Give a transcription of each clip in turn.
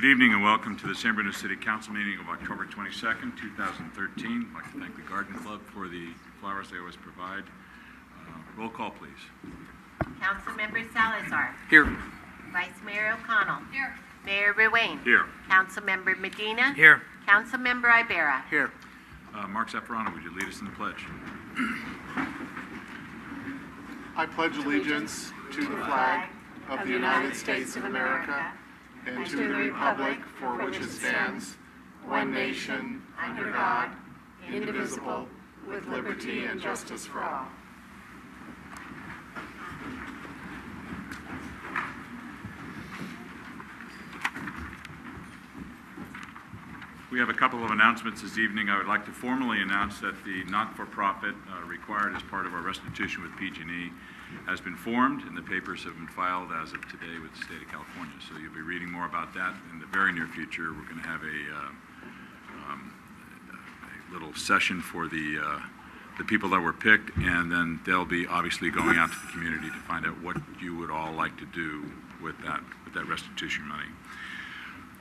Good evening and welcome to the San Bruno City Council meeting of October 22nd, 2013. I'd like to thank the Garden Club for the flowers they always provide. Roll call, please. Councilmember Salazar. Here. Vice Mayor O'Connell. Here. Mayor Ruane. Here. Councilmember Medina. Here. Councilmember Ibarra. Here. Mark Zaffarano, would you lead us in the pledge? I pledge allegiance to the flag of the United States of America and to the republic for which it stands, one nation, under God, indivisible, with liberty and justice for all. We have a couple of announcements this evening. I would like to formally announce that the not-for-profit required as part of our restitution with PG&E has been formed, and the papers have been filed as of today with the state of California. So you'll be reading more about that in the very near future. We're going to have a little session for the people that were picked, and then they'll be obviously going out to the community to find out what you would all like to do with that restitution money.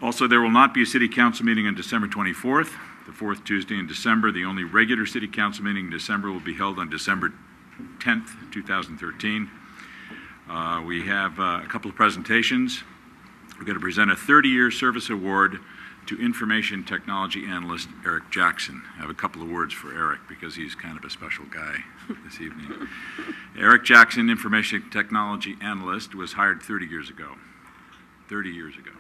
Also, there will not be a City Council meeting on December 24th, the fourth Tuesday in December. The only regular City Council meeting in December will be held on December 10th, 2013. We have a couple of presentations. We're going to present a 30-year service award to Information Technology Analyst Eric Jackson. I have a couple of words for Eric because he's kind of a special guy this evening. Eric Jackson, Information Technology Analyst, was hired 30 years ago. 30 years ago.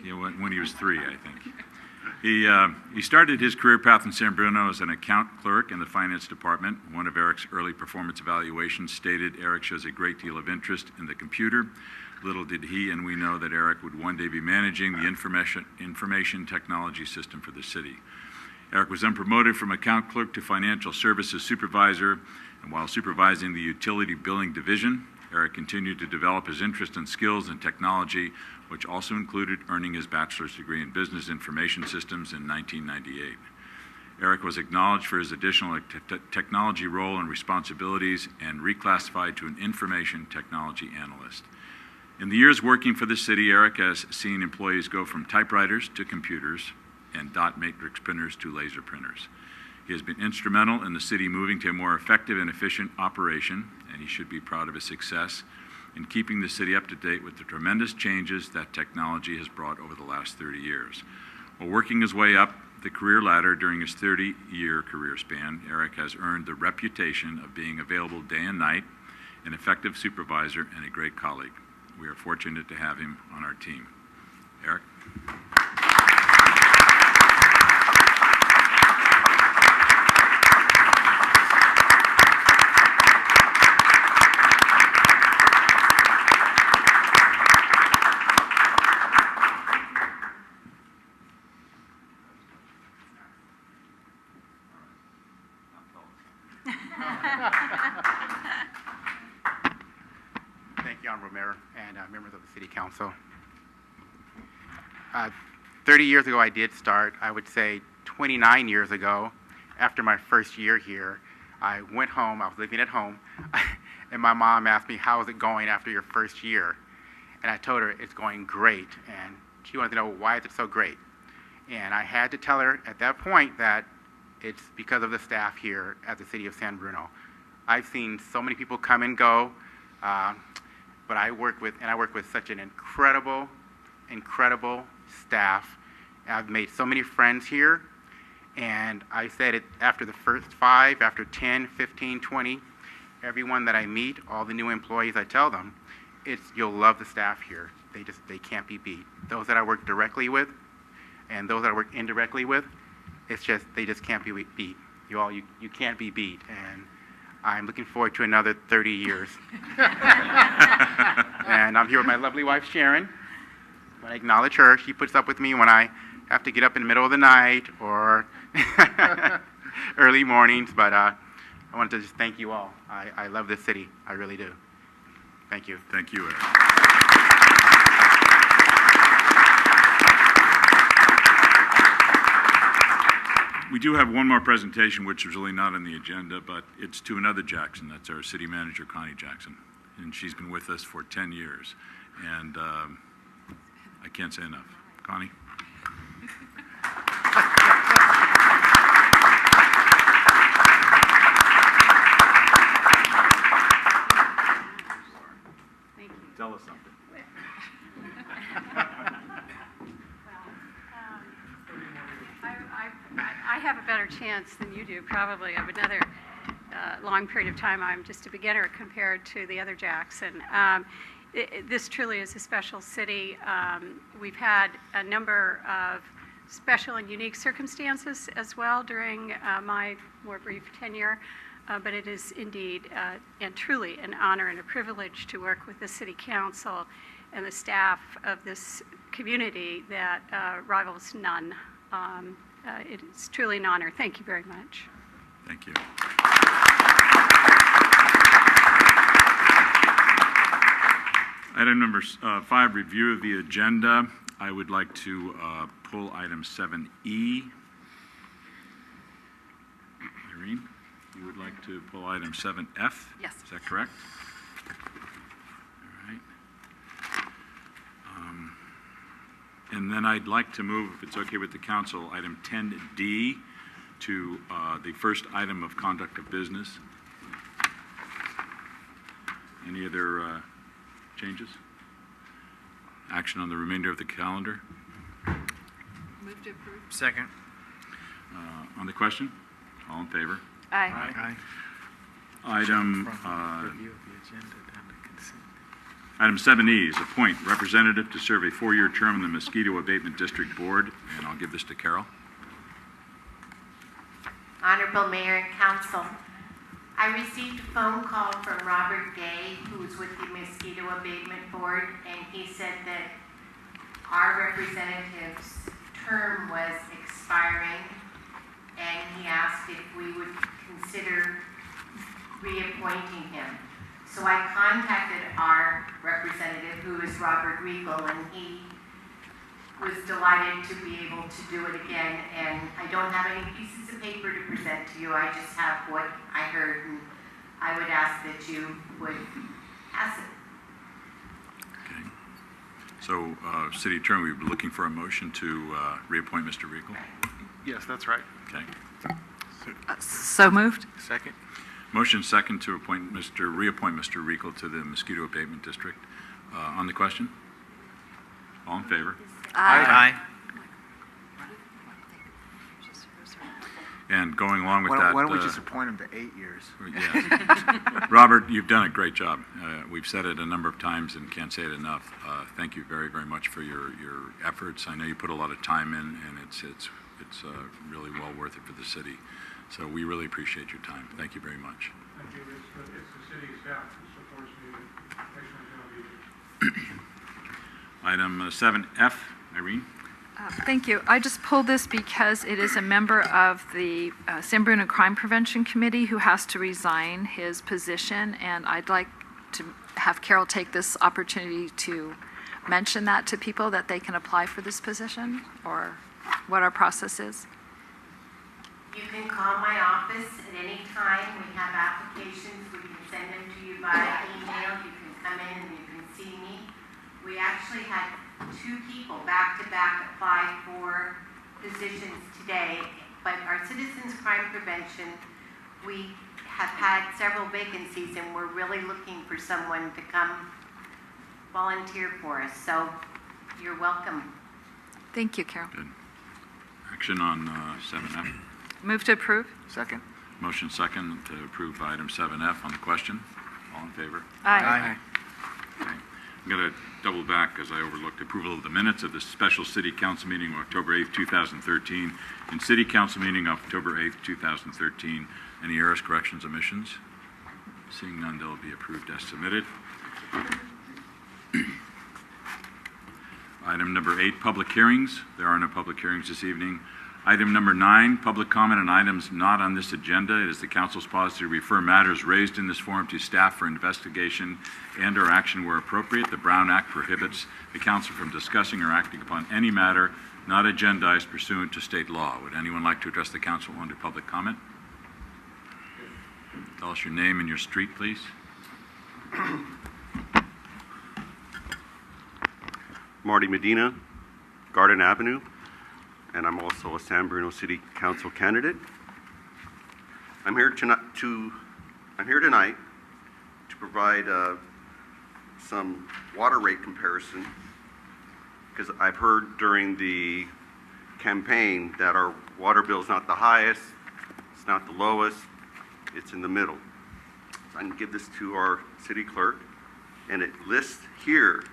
You know, when he was 3, I think. He started his career path in San Bruno as an account clerk in the finance department. One of Eric's early performance evaluations stated Eric shows a great deal of interest in the computer. Little did he and we know that Eric would one day be managing the information technology system for the city. Eric was then promoted from account clerk to financial services supervisor, and while supervising the utility billing division, Eric continued to develop his interest and skills in technology, which also included earning his bachelor's degree in business information systems in 1998. Eric was acknowledged for his additional technology role and responsibilities and reclassified to an information technology analyst. In the years working for the city, Eric has seen employees go from typewriters to computers and dot matrix printers to laser printers. He has been instrumental in the city moving to a more effective and efficient operation, and he should be proud of his success in keeping the city up to date with the tremendous changes that technology has brought over the last 30 years. While working his way up the career ladder during his 30-year career span, Eric has earned the reputation of being available day and night, an effective supervisor, and a great colleague. We are fortunate to have him on our team. Eric? Thank you, Honorable Mayor and members of the City Council. 30 years ago, I did start. I would say 29 years ago, after my first year here, I went home. I was living at home, and my mom asked me, "How is it going after your first year?" And I told her, "It's going great." And she wanted to know, why is it so great? And I had to tell her at that point that it's because of the staff here at the City of San Bruno. I've seen so many people come and go, but I work with such an incredible staff. I've made so many friends here, and I said it after the first 5, after 10, 15, 20, everyone that I meet, all the new employees, I tell them, you'll love the staff here. They can't be beat. Those that I work directly with and those that I work indirectly with, they just can't be beat. You can't be beat, and I'm looking forward to another 30 years. And I'm here with my lovely wife, Sharon. I acknowledge her. She puts up with me when I have to get up in the middle of the night or early mornings, but I wanted to just thank you all. I love this city. I really do. Thank you. Thank you, Eric. We do have one more presentation, which is really not on the agenda, but it's to another Jackson. That's our city manager, Connie Jackson. And she's been with us for 10 years. And I I can't say enough. Connie? Thank you. Tell us something. I have a better chance than you do, probably, of another long period of time. I'm just a beginner compared to the other Jackson. This truly is a special city. We've had a number of special and unique circumstances as well during my more brief tenure, but it is indeed and truly an honor and a privilege to work with the City Council and the staff of this community that rivals none. It is truly an honor. Thank you very much. Thank you. Item number 5, review of the agenda. I would like to pull item 7E. Irene, you would like to pull item 7F? Yes. Is that correct? All right. And then I'd like to move, if it's okay with the council, item 10D to the first item of conduct of business. Any other changes? Action on the remainder of the calendar? Move to approve. Second. On the question? All in favor? Aye. Item, Review of the agenda down to consent. item 7E is appoint representative to serve a 4-year term on the Mosquito Abatement District Board, and I'll give this to Carol. Honorable Mayor and Council, I received a phone call from Robert Gay, who's with the Mosquito Abatement Board, and he said that our representative's term was expiring, and he asked if we would consider reappointing him. So I contacted our representative, who is Robert Regal, and he was delighted to be able to do it again. And I don't have any pieces of paper to present to you. I just have what I heard, and I would ask that you would pass it. Okay. So, City Attorney, we're looking for a motion to reappoint Mr. Regal. Yes, that's right. Okay. So moved. Second. Motion second to reappoint Mr. Regal to the Mosquito Abatement District. On the question? All in favor? Aye. And going along with that... Why don't we just appoint him to 8 years? Yes. Robert, you've done a great job. We've said it a number of times and can't say it enough. Thank you very, very much for your efforts. I know you put a lot of time in, and it's really well worth it for the city. So we really appreciate your time. Thank you very much. Thank you. It's the city staff that supports me. Excellent job. Item 7F, Irene. Thank you. I just pulled this because it is a member of the San Bruno Crime Prevention Committee who has to resign his position, and I'd like to have Carol take this opportunity to mention that to people, that they can apply for this position, or what our process is. You can call my office at any time. We have applications. We can send them to you via email. You can come in and you can see me. We actually had 2 people back-to-back apply for positions today, but our Citizens Crime Prevention, we have had several vacancies, and we're really looking for someone to come volunteer for us. So you're welcome. Thank you, Carol. Good. Action on 7F. Move to approve. Second? Motion second to approve item 7F. On the question? All in favor? Aye. Okay. I'm going to double back because I overlooked approval of the minutes of the special City Council meeting of October 8th, 2013, and City Council meeting of October 8th, 2013. Any errors, corrections, omissions? Seeing none, they'll be approved as submitted. Item number 8, public hearings. There are no public hearings this evening. Item number 9, public comment on items not on this agenda. It is the council's policy to refer matters raised in this forum to staff for investigation and or action where appropriate. The Brown Act prohibits the council from discussing or acting upon any matter not agendized pursuant to state law. Would anyone like to address the council under public comment? Tell us your name and your street, please. Marty Medina, Garden Avenue, and I'm also a San Bruno City Council candidate. I'm here tonight to provide some water rate comparison, because I've heard during the campaign that our water bill is not the highest, it's not the lowest, it's in the middle. So I can give this to our city clerk, and it lists here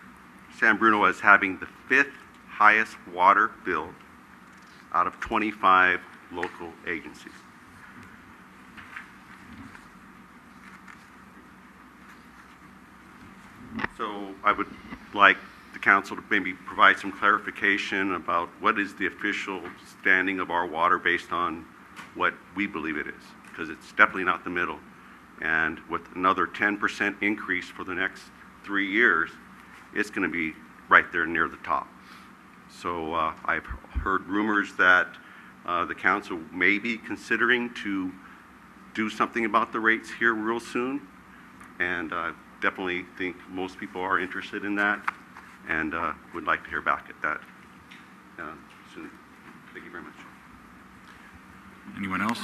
San Bruno as having the 5th highest water bill out of 25 local agencies. So I would like the council to maybe provide some clarification about what is the official standing of our water based on what we believe it is, because it's definitely not the middle. And with another 10% increase for the next 3 years, it's going to be right there near the top. So I've heard rumors that the council may be considering to do something about the rates here real soon, and definitely think most people are interested in that, and would like to hear back at that soon. Thank you very much. Anyone else?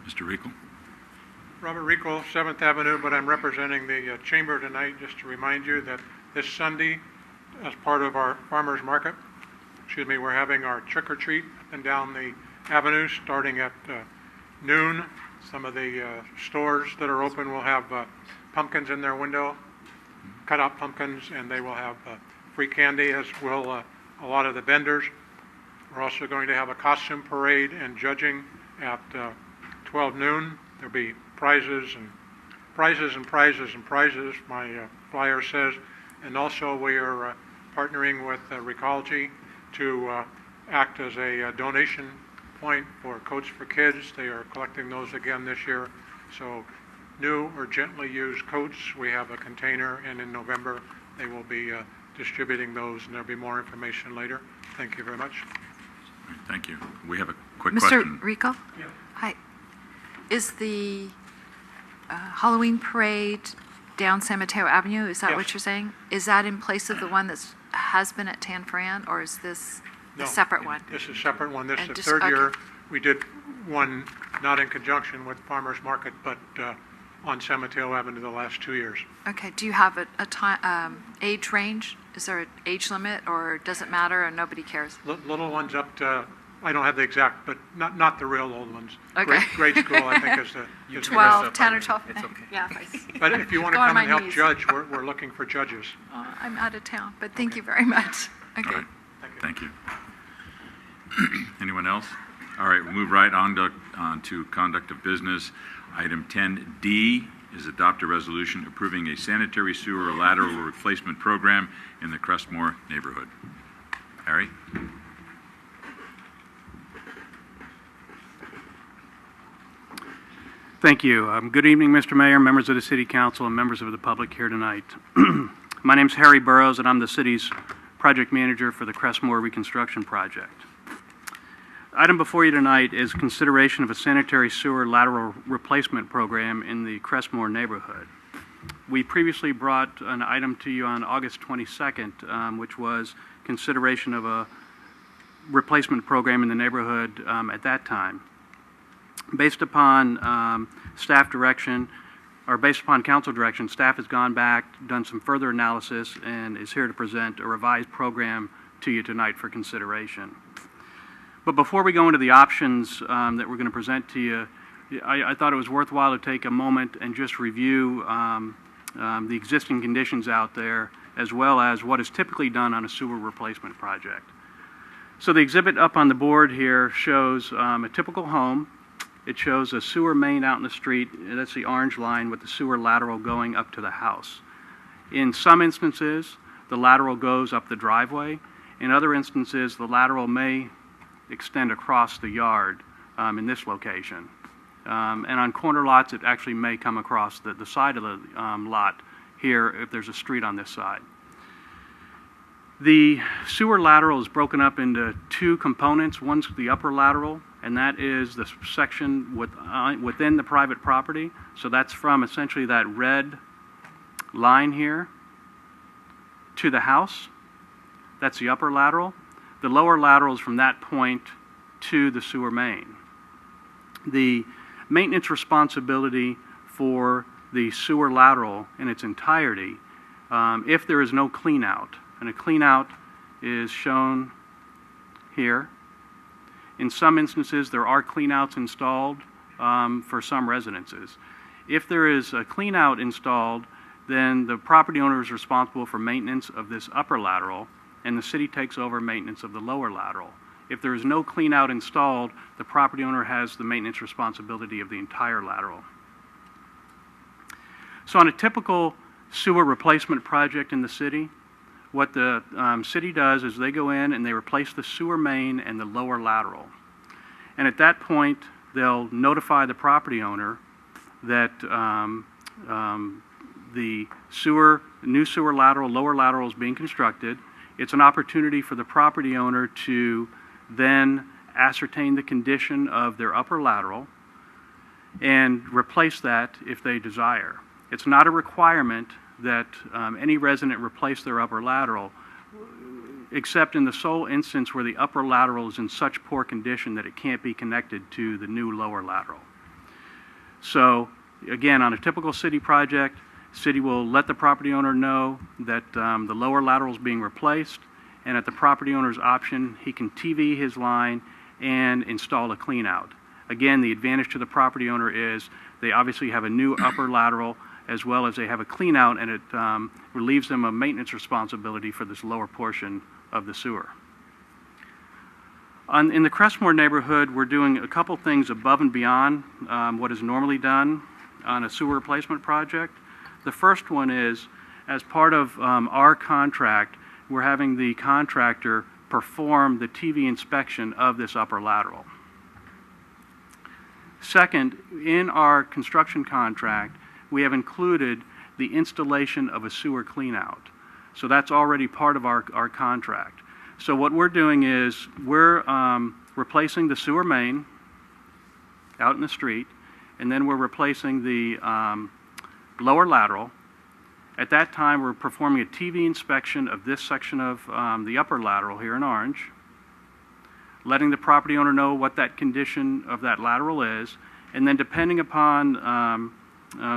Mr. Rico? Robert Rico, 7th Avenue, but I'm representing the chamber tonight just to remind you that this Sunday, as part of our farmers market, we're having our trick or treat up and down the avenue starting at noon. Some of the stores that are open will have pumpkins in their window, cut out pumpkins, and they will have free candy, as will a lot of the vendors. We're also going to have a costume parade and judging at 12 noon. There'll be prizes and prizes and prizes and prizes, my flyer says. And also we are partnering with Recology to act as a donation point for Coats for Kids. They are collecting those again this year. So new or gently used coats, we have a container, and in November they will be distributing those, and there'll be more information later. Thank you very much. Thank you. We have a quick Mr. question. Rico? Yeah. Hi. Is the Halloween parade down San Mateo Avenue, is that Yes. what you're saying? Is that in place of the one that has been at Tan Fran, or is this No, a separate one? This is a separate one. This is And the just- third year. okay. We did one not in conjunction with Farmers Market, but on San Mateo Avenue the last 2 years. Okay, do you have a time, age range? Is there an age limit, or does it matter, or nobody cares? Little ones up to, I don't have the exact, but not the real old ones. Okay. Grade school, I think, is the. is the- 12, 10 or 12? It's okay. Yeah. But if you want to Go on come and my help knees. judge, we're looking for judges. I'm out of town, but thank you very much. All Okay. right. Thank you. Anyone else? All right, we'll move right on to conduct of business. Item 10D is adopt a resolution approving a sanitary sewer lateral replacement program in the Crestmoor neighborhood. Harry? Thank you. Good evening, Mr. Mayor, members of the City Council, and members of the public here tonight. My name is Harry Burrowes, and I'm the city's project manager for the Crestmoor Reconstruction Project. Item before you tonight is consideration of a sanitary sewer lateral replacement program in the Crestmoor neighborhood. We previously brought an item to you on August 22nd, which was consideration of a replacement program in the neighborhood at that time. Based upon staff direction, or based upon council direction, staff has gone back, done some further analysis, and is here to present a revised program to you tonight for consideration. But before we go into the options that we're going to present to you, I thought it was worthwhile to take a moment and just review the existing conditions out there, as well as what is typically done on a sewer replacement project. So the exhibit up on the board here shows a typical home. It shows a sewer main out in the street. That's the orange line with the sewer lateral going up to the house. In some instances, the lateral goes up the driveway. In other instances, the lateral may extend across the yard in this location. And on corner lots, it actually may come across the side of the lot here if there's a street on this side. The sewer lateral is broken up into two components. One's the upper lateral, and that is the section within the private property. So that's from essentially that red line here to the house. That's the upper lateral. The lower lateral is from that point to the sewer main. The maintenance responsibility for the sewer lateral in its entirety, if there is no clean out, and a clean out is shown here. In some instances, there are clean outs installed for some residences. If there is a clean out installed, then the property owner is responsible for maintenance of this upper lateral, and the city takes over maintenance of the lower lateral. If there is no clean out installed, the property owner has the maintenance responsibility of the entire lateral. So on a typical sewer replacement project in the city, what the city does is they go in and they replace the sewer main and the lower lateral. And at that point, they'll notify the property owner that the new sewer lateral, lower lateral is being constructed. It's an opportunity for the property owner to then ascertain the condition of their upper lateral and replace that if they desire. It's not a requirement that any resident replace their upper lateral, except in the sole instance where the upper lateral is in such poor condition that it can't be connected to the new lower lateral. So again, on a typical city project, city will let the property owner know that the lower lateral is being replaced, and at the property owner's option, he can TV his line and install a clean out. Again, the advantage to the property owner is they obviously have a new upper lateral as well as they have a clean out, and it relieves them of maintenance responsibility for this lower portion of the sewer. In the Crestmoor neighborhood, we're doing a couple things above and beyond what is normally done on a sewer replacement project. The first one is, as part of our contract, we're having the contractor perform the TV inspection of this upper lateral. Second, in our construction contract, we have included the installation of a sewer cleanout. So that's already part of our contract. So what we're doing is we're replacing the sewer main out in the street, and then we're replacing the lower lateral. At that time, we're performing a TV inspection of this section of the upper lateral here in orange, letting the property owner know what that condition of that lateral is, and then depending upon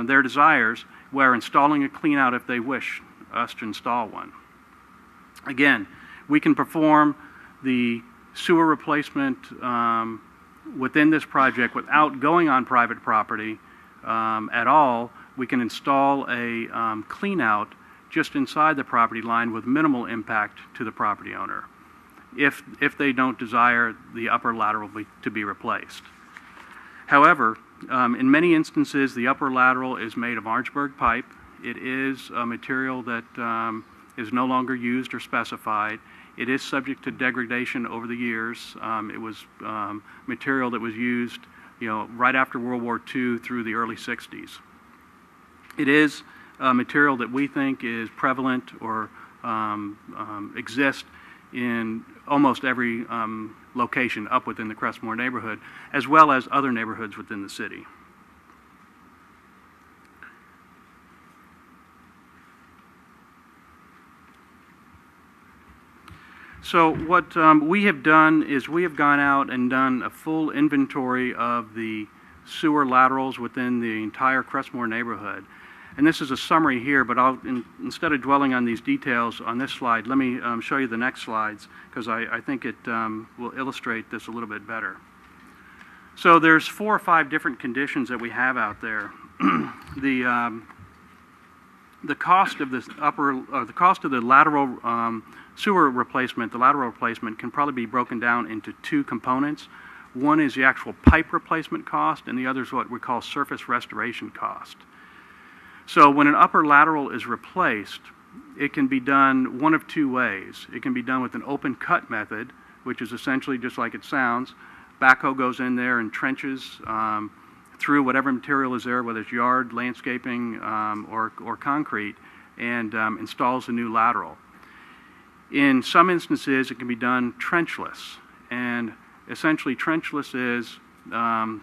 their desires, we're installing a clean out if they wish us to install one. Again, we can perform the sewer replacement within this project without going on private property at all. We can install a clean out just inside the property line with minimal impact to the property owner if they don't desire the upper lateral to be replaced. However, in many instances, the upper lateral is made of Orangeburg pipe. It is a material that is no longer used or specified. It is subject to degradation over the years. It was material that was used, right after World War II through the early 60s. It is a material that we think is prevalent or exists in almost every location up within the Crestmoor neighborhood, as well as other neighborhoods within the city. So what we have done is we have gone out and done a full inventory of the sewer laterals within the entire Crestmoor neighborhood. And this is a summary here, but instead of dwelling on these details on this slide, let me show you the next slides, because I think it will illustrate this a little bit better. So there's 4 or 5 different conditions that we have out there. The cost of this the cost of the lateral sewer replacement, the lateral replacement, can probably be broken down into 2 components. One is the actual pipe replacement cost, and the other is what we call surface restoration cost. So when an upper lateral is replaced, it can be done one of 2 ways. It can be done with an open cut method, which is essentially just like it sounds. Backhoe goes in there and trenches through whatever material is there, whether it's yard, landscaping, or concrete, and installs a new lateral. In some instances, it can be done trenchless, and essentially trenchless is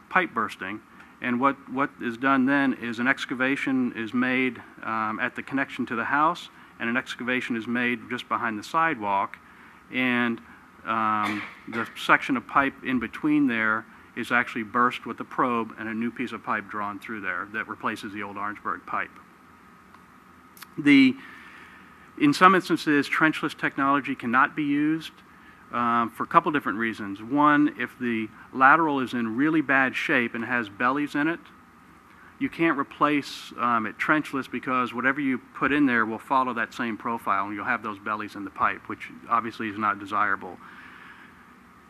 pipe bursting. And what is done then is an excavation is made at the connection to the house, and an excavation is made just behind the sidewalk, and the section of pipe in between there is actually burst with a probe and a new piece of pipe drawn through there that replaces the old Orangeburg pipe. In some instances, trenchless technology cannot be used for a couple different reasons. One, if the lateral is in really bad shape and has bellies in it, you can't replace it trenchless because whatever you put in there will follow that same profile and you'll have those bellies in the pipe, which obviously is not desirable.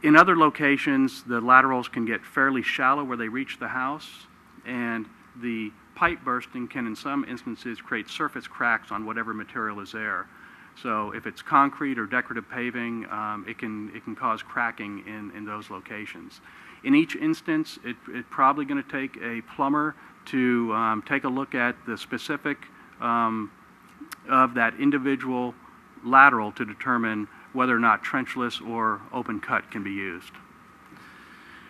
In other locations, the laterals can get fairly shallow where they reach the house, and the pipe bursting can in some instances create surface cracks on whatever material is there. So if it's concrete or decorative paving, it can cause cracking in those locations. In each instance, it's probably going to take a plumber to take a look at the specific of that individual lateral to determine whether or not trenchless or open cut can be used.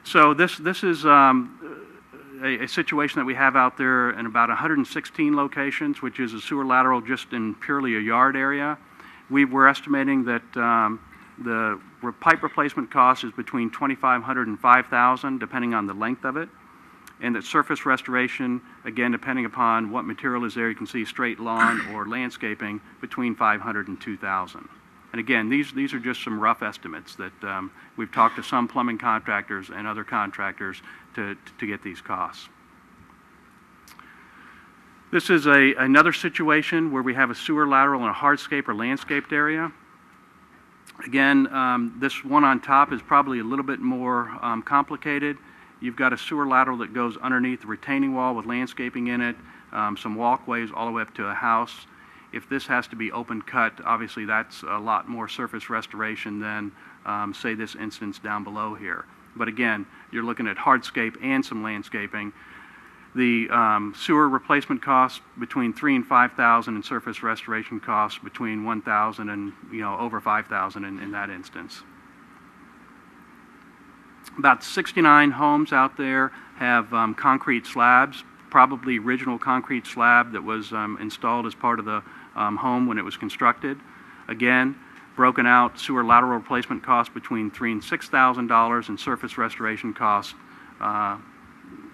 So this is a situation that we have out there in about 116 locations, which is a sewer lateral just in purely a yard area. We're estimating that the pipe replacement cost is between $2,500 and $5,000, depending on the length of it. And that surface restoration, again, depending upon what material is there, you can see straight lawn or landscaping, between $500 and $2,000. And again, these are just some rough estimates that we've talked to some plumbing contractors and other contractors to get these costs. This is another situation where we have a sewer lateral in a hardscape or landscaped area. Again, this one on top is probably a little bit more complicated. You've got a sewer lateral that goes underneath the retaining wall with landscaping in it, some walkways all the way up to a house. If this has to be open cut, obviously that's a lot more surface restoration than, say, this instance down below here. But again, you're looking at hardscape and some landscaping. The sewer replacement costs between $3,000 and $5,000, and surface restoration costs between $1,000 and over $5,000 in that instance. About 69 homes out there have concrete slabs, probably original concrete slab that was installed as part of the home when it was constructed. Again, broken out sewer lateral replacement costs between $3,000 and $6,000, and surface restoration costs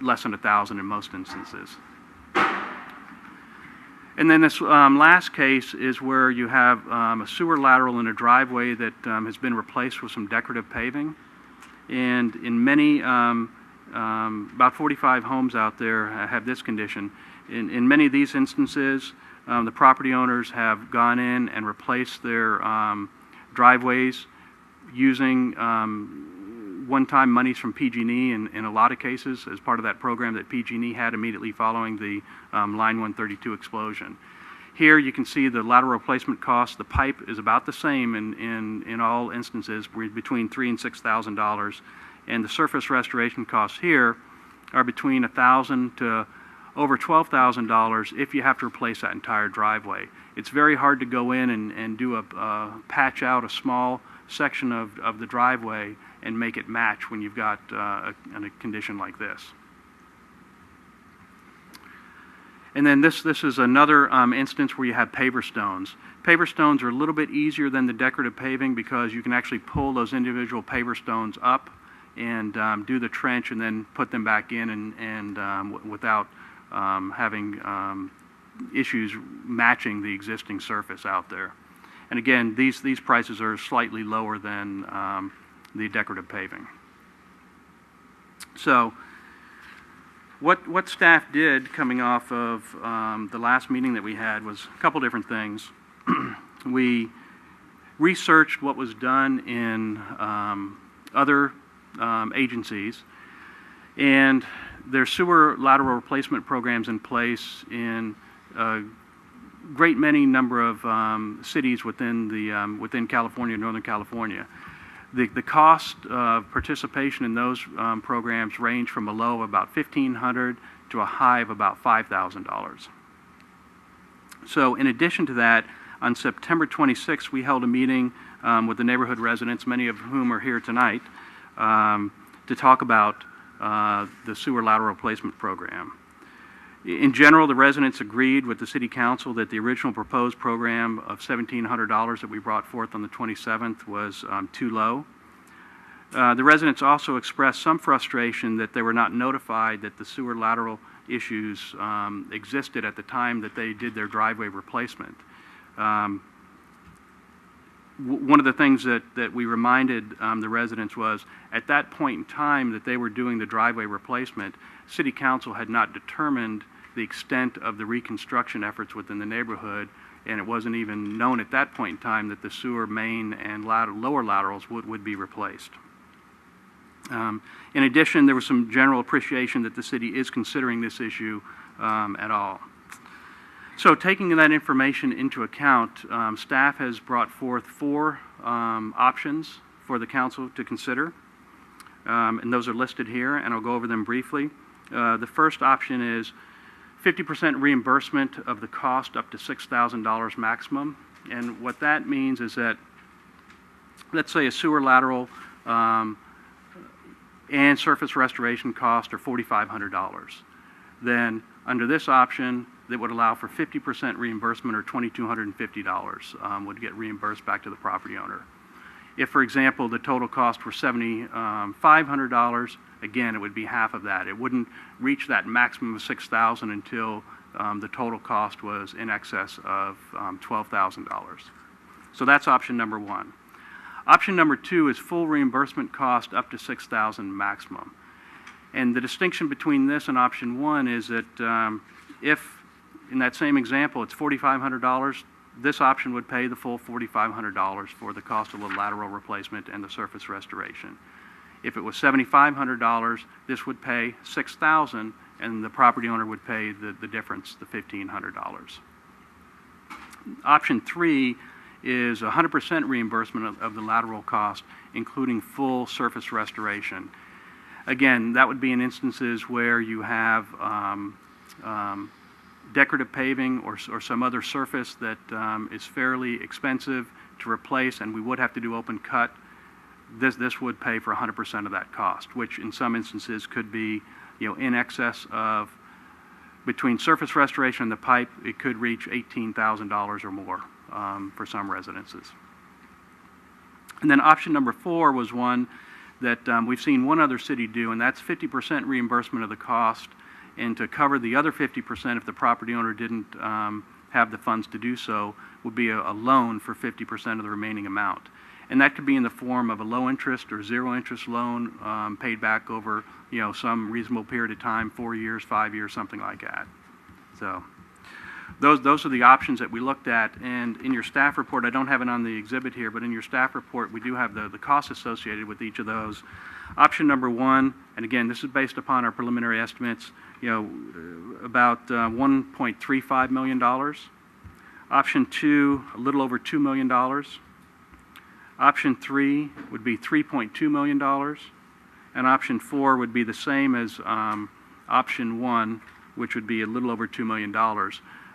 less than $1,000 in most instances. And then this last case is where you have a sewer lateral in a driveway that has been replaced with some decorative paving. And in many, about 45 homes out there have this condition. In many of these instances, the property owners have gone in and replaced their driveways using one-time monies from PG&E in a lot of cases as part of that program that PG&E had immediately following the Line 132 explosion. Here you can see the lateral replacement cost. The pipe is about the same in all instances, between $3,000 and $6,000, and the surface restoration costs here are between $1,000 to over $12,000 if you have to replace that entire driveway. It's very hard to go in and do patch out a small section of the driveway and make it match when you've got a condition like this. And then this is another instance where you have paver stones. Paver stones are a little bit easier than the decorative paving because you can actually pull those individual paver stones up and do the trench and then put them back in and without having issues matching the existing surface out there. And again, these prices are slightly lower than the decorative paving. So what staff did coming off of the last meeting that we had was a couple different things. We researched what was done in other agencies, and there's sewer lateral replacement programs in place in a great many number of cities within California, Northern California. The cost of participation in those programs range from a low of about $1,500 to a high of about $5,000. So in addition to that, on September 26th, we held a meeting with the neighborhood residents, many of whom are here tonight, to talk about the sewer lateral replacement program. In general, the residents agreed with the City Council that the original proposed program of $1,700 that we brought forth on the 27th was too low. The residents also expressed some frustration that they were not notified that the sewer lateral issues existed at the time that they did their driveway replacement. One of the things that we reminded the residents was, at that point in time that they were doing the driveway replacement, City Council had not determined the extent of the reconstruction efforts within the neighborhood, and it wasn't even known at that point in time that the sewer main and lower laterals would be replaced. In addition, there was some general appreciation that the city is considering this issue at all. So taking that information into account, staff has brought forth 4 options for the council to consider, and those are listed here, and I'll go over them briefly. The first option is 50% reimbursement of the cost up to $6,000 maximum, and what that means is that, let's say a sewer lateral and surface restoration cost are $4,500. Then under this option, that would allow for 50% reimbursement, or $2,250 would get reimbursed back to the property owner. If, for example, the total cost were $7,500, again, it would be half of that. It wouldn't reach that maximum of $6,000 until the total cost was in excess of $12,000. So that's option number 1. Option number 2 is full reimbursement cost up to $6,000 maximum. And the distinction between this and option 1 is that if, in that same example, it's $4,500, this option would pay the full $4,500 for the cost of the lateral replacement and the surface restoration. If it was $7,500, this would pay $6,000, and the property owner would pay the difference, the $1,500. Option 3 is 100% reimbursement of the lateral cost, including full surface restoration. Again, that would be in instances where you have decorative paving or some other surface that is fairly expensive to replace, and we would have to do open cut. This would pay for 100% of that cost, which in some instances could be, in excess of, between surface restoration and the pipe, it could reach $18,000 or more for some residences. And then option number 4 was one that we've seen one other city do, and that's 50% reimbursement of the cost, and to cover the other 50% if the property owner didn't have the funds to do so, would be a loan for 50% of the remaining amount. And that could be in the form of a low interest or zero interest loan paid back over some reasonable period of time, 4 years, 5 years, something like that. So those are the options that we looked at. And in your staff report, I don't have it on the exhibit here, but in your staff report we do have the costs associated with each of those. Option number 1, and again this is based upon our preliminary estimates, about $1.35 million. Option 2, a little over $2 million. Option 3 would be $3.2 million, and option 4 would be the same as option 1, which would be a little over $2 million.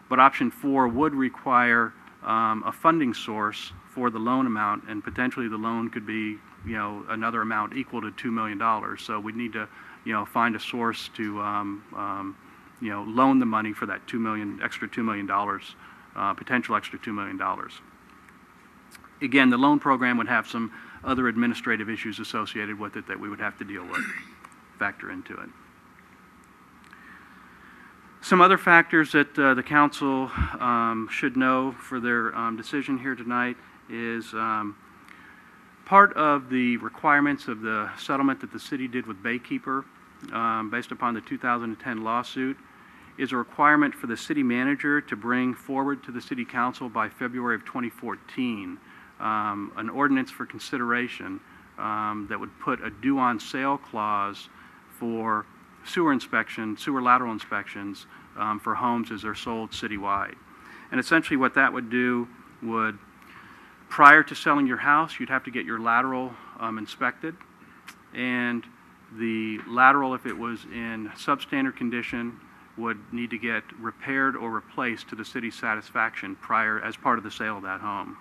But option 4 would require a funding source for the loan amount, and potentially the loan could be another amount equal to $2 million. So we need to find a source to loan the money for that extra $2 million, potential extra $2 million. Again, the loan program would have some other administrative issues associated with it that we would have to deal with, factor into it. Some other factors that the council should know for their decision here tonight is part of the requirements of the settlement that the city did with Baykeeper based upon the 2010 lawsuit is a requirement for the city manager to bring forward to the city council by February of 2014 an ordinance for consideration that would put a due on sale clause for sewer lateral inspections for homes as they're sold citywide. And essentially what that would do would, prior to selling your house, you'd have to get your lateral inspected, and the lateral, if it was in substandard condition, would need to get repaired or replaced to the city's satisfaction as part of the sale of that home.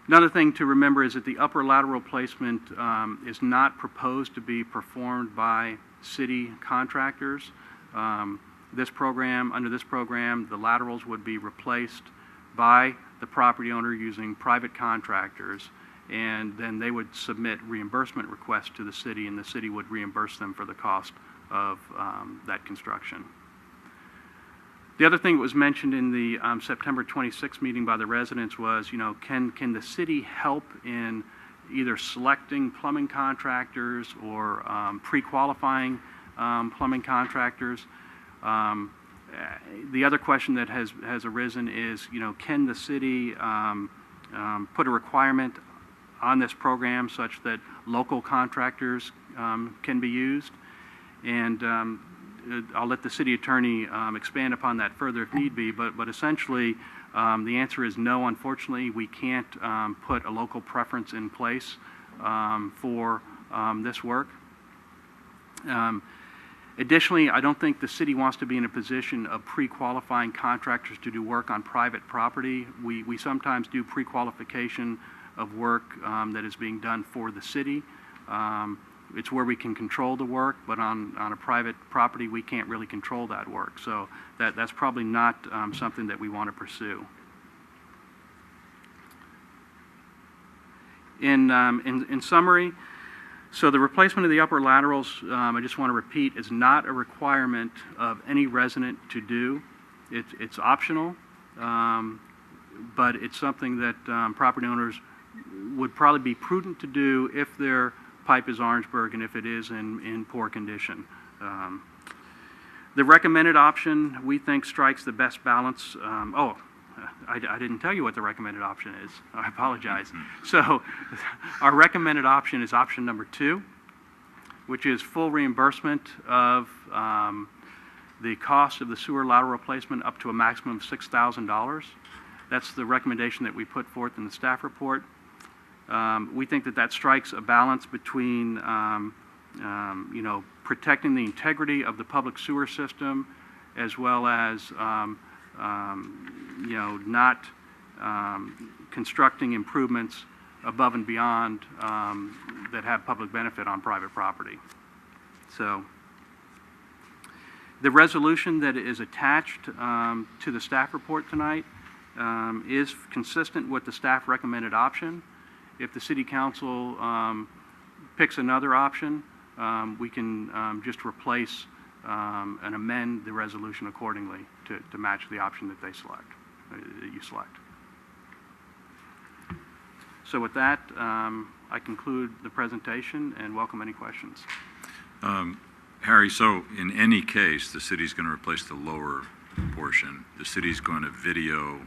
Another thing to remember is that the upper lateral placement is not proposed to be performed by city contractors. Under this program, the laterals would be replaced by the property owner using private contractors, and then they would submit reimbursement requests to the city, and the city would reimburse them for the cost of that construction. The other thing that was mentioned in the September 26th meeting by the residents was, can the city help in either selecting plumbing contractors or pre-qualifying plumbing contractors? The other question that has arisen is, can the city put a requirement on this program such that local contractors can be used? And I'll let the city attorney expand upon that further if need be, but essentially the answer is no. Unfortunately, we can't put a local preference in place for this work. Additionally, I don't think the city wants to be in a position of pre-qualifying contractors to do work on private property. We sometimes do pre-qualification of work that is being done for the city. It's where we can control the work, but on a private property, we can't really control that work. So that's probably not something that we want to pursue. In summary, so the replacement of the upper laterals, I just want to repeat, is not a requirement of any resident to do. It's optional, but it's something that property owners would probably be prudent to do if their pipe is Orangeburg and if it is in poor condition. The recommended option, we think, strikes the best balance. I didn't tell you what the recommended option is. I apologize. So our recommended option is option number 2, which is full reimbursement of the cost of the sewer lateral replacement up to a maximum of $6,000. That's the recommendation that we put forth in the staff report. We think that strikes a balance between protecting the integrity of the public sewer system, as well as not constructing improvements above and beyond that have public benefit on private property. So the resolution that is attached to the staff report tonight is consistent with the staff recommended option. If the City Council picks another option, we can just replace and amend the resolution accordingly to match the option that they select, that you select. So with that, I conclude the presentation and welcome any questions. Harry, so in any case, the city's going to replace the lower portion. The city's going to video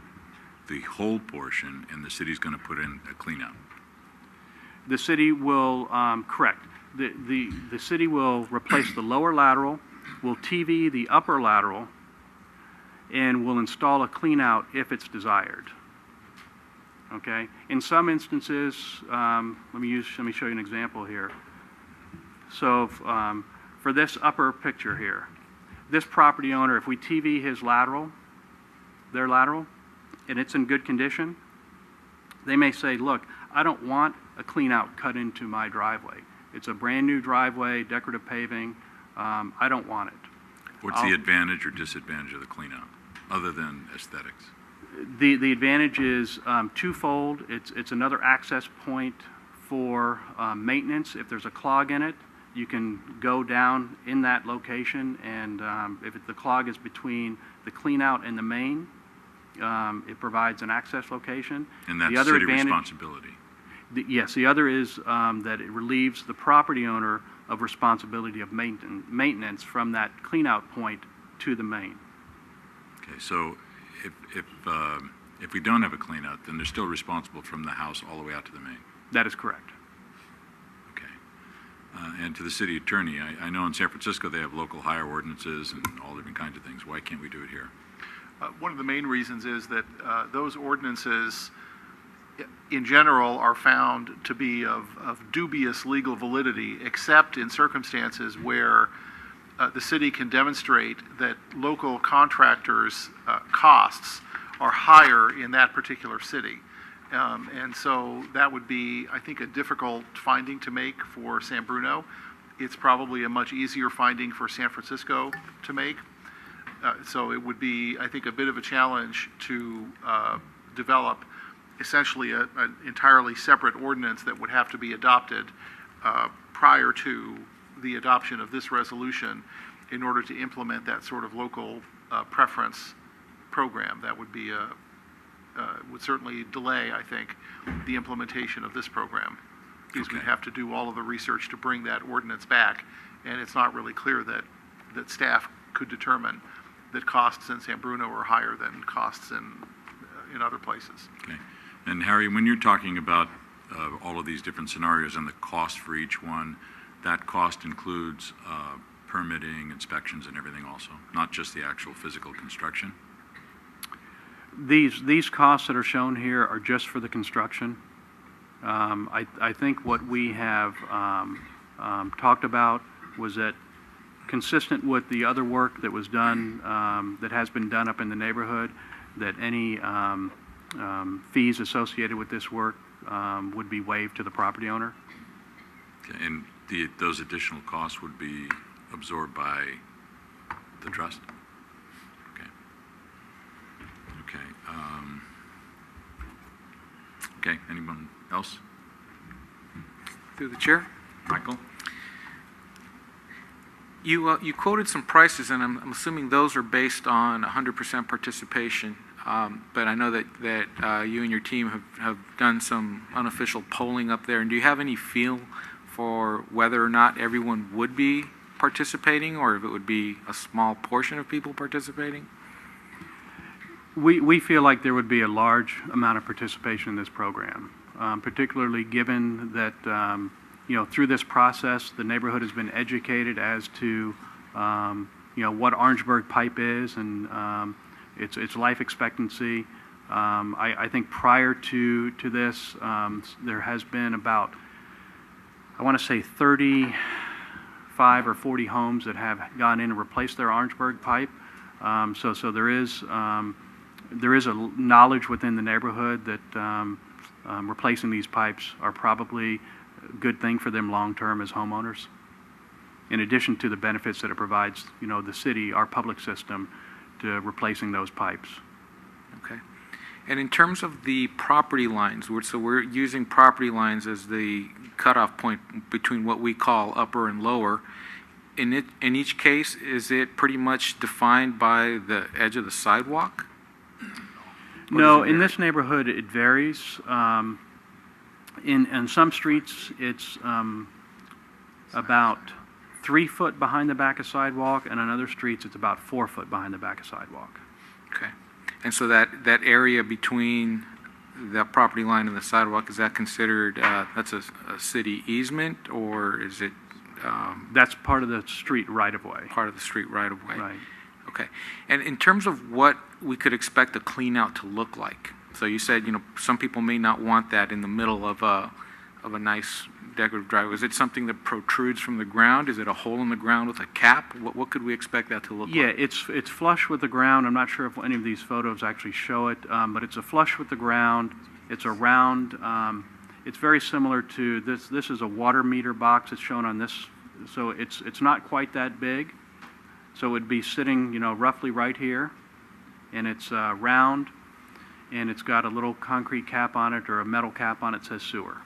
the whole portion, and the city's going to put in a cleanout. The city will, correct. The city will replace the lower lateral, will TV the upper lateral, and will install a cleanout if it's desired. Okay. In some instances, let me show you an example here. So for this upper picture here, this property owner, if we TV his lateral, their lateral, and it's in good condition, they may say, look, I don't want a clean out cut into my driveway. It's a brand new driveway, decorative paving. I don't want it. What's the advantage or disadvantage of the clean out, other than aesthetics? The advantage is twofold. It's another access point for maintenance. If there's a clog in it, you can go down in that location, and if the clog is between the clean out and the main, it provides an access location. And that's the other city advantage, responsibility. Yes, the other is that it relieves the property owner of responsibility of maintenance from that clean out point to the main. Okay, so if we don't have a clean out, then they're still responsible from the house all the way out to the main. That is correct. Okay. And to the city attorney, I know in San Francisco they have local hire ordinances and all different kinds of things. Why can't we do it here? One of the main reasons is that those ordinances in general are found to be of dubious legal validity, except in circumstances where the city can demonstrate that local contractors' costs are higher in that particular city. And so that would be, I think, a difficult finding to make for San Bruno. it's probably a much easier finding for San Francisco to make. So it would be, I think, a bit of a challenge to develop essentially an entirely separate ordinance that would have to be adopted prior to the adoption of this resolution in order to implement that sort of local preference program. That would be would certainly delay, I think, the implementation of this program, because we'd have to do all of the research to bring that ordinance back, and it's not really clear that staff could determine that costs in San Bruno are higher than costs in other places. Okay. And Harry, when you're talking about all of these different scenarios and the cost for each one, that cost includes permitting, inspections, and everything also, not just the actual physical construction? These costs that are shown here are just for the construction. I think what we have talked about was that, consistent with the other work that was done, that has been done up in the neighborhood, that any fees associated with this work would be waived to the property owner. Okay. And those additional costs would be absorbed by the trust? Okay. Okay. Okay. Anyone else? Through the chair. Michael? You quoted some prices, and I'm assuming those are based on 100% participation. But I know that you and your team have done some unofficial polling up there. And do you have any feel for whether or not everyone would be participating, or if it would be a small portion of people participating? We feel like there would be a large amount of participation in this program, particularly given that through this process, the neighborhood has been educated as to what Orangeburg pipe is and its life expectancy. I think prior to this, there has been about, I want to say, 35 or 40 homes that have gone in and replaced their Orangeburg pipe. So there is a knowledge within the neighborhood that replacing these pipes are probably a good thing for them long-term as homeowners, in addition to the benefits that it provides, the city, our public system, to replacing those pipes. Okay. And in terms of the property lines, so we're using property lines as the cutoff point between what we call upper and lower. In each case, is it pretty much defined by the edge of the sidewalk? No, in this neighborhood it varies. In some streets it's about 3 foot behind the back of sidewalk, and on other streets it's about 4 foot behind the back of sidewalk. Okay. And so that area between that property line and the sidewalk, is that considered, that's a city easement, or is it? That's part of the street right-of-way. Part of the street right-of-way. Right. Okay. And in terms of what we could expect the clean out to look like, so you said, some people may not want that in the middle of a nice decorative driveway. Is it something that protrudes from the ground? Is it a hole in the ground with a cap? What could we expect that to look like? Yeah, it's flush with the ground. I'm not sure if any of these photos actually show it, but it's a flush with the ground. It's a round. It's very similar to this. This is a water meter box. It's shown on this. So it's not quite that big. So it would be sitting, roughly right here, and it's round, and it's got a little concrete cap on it, or a metal cap on it that says sewer.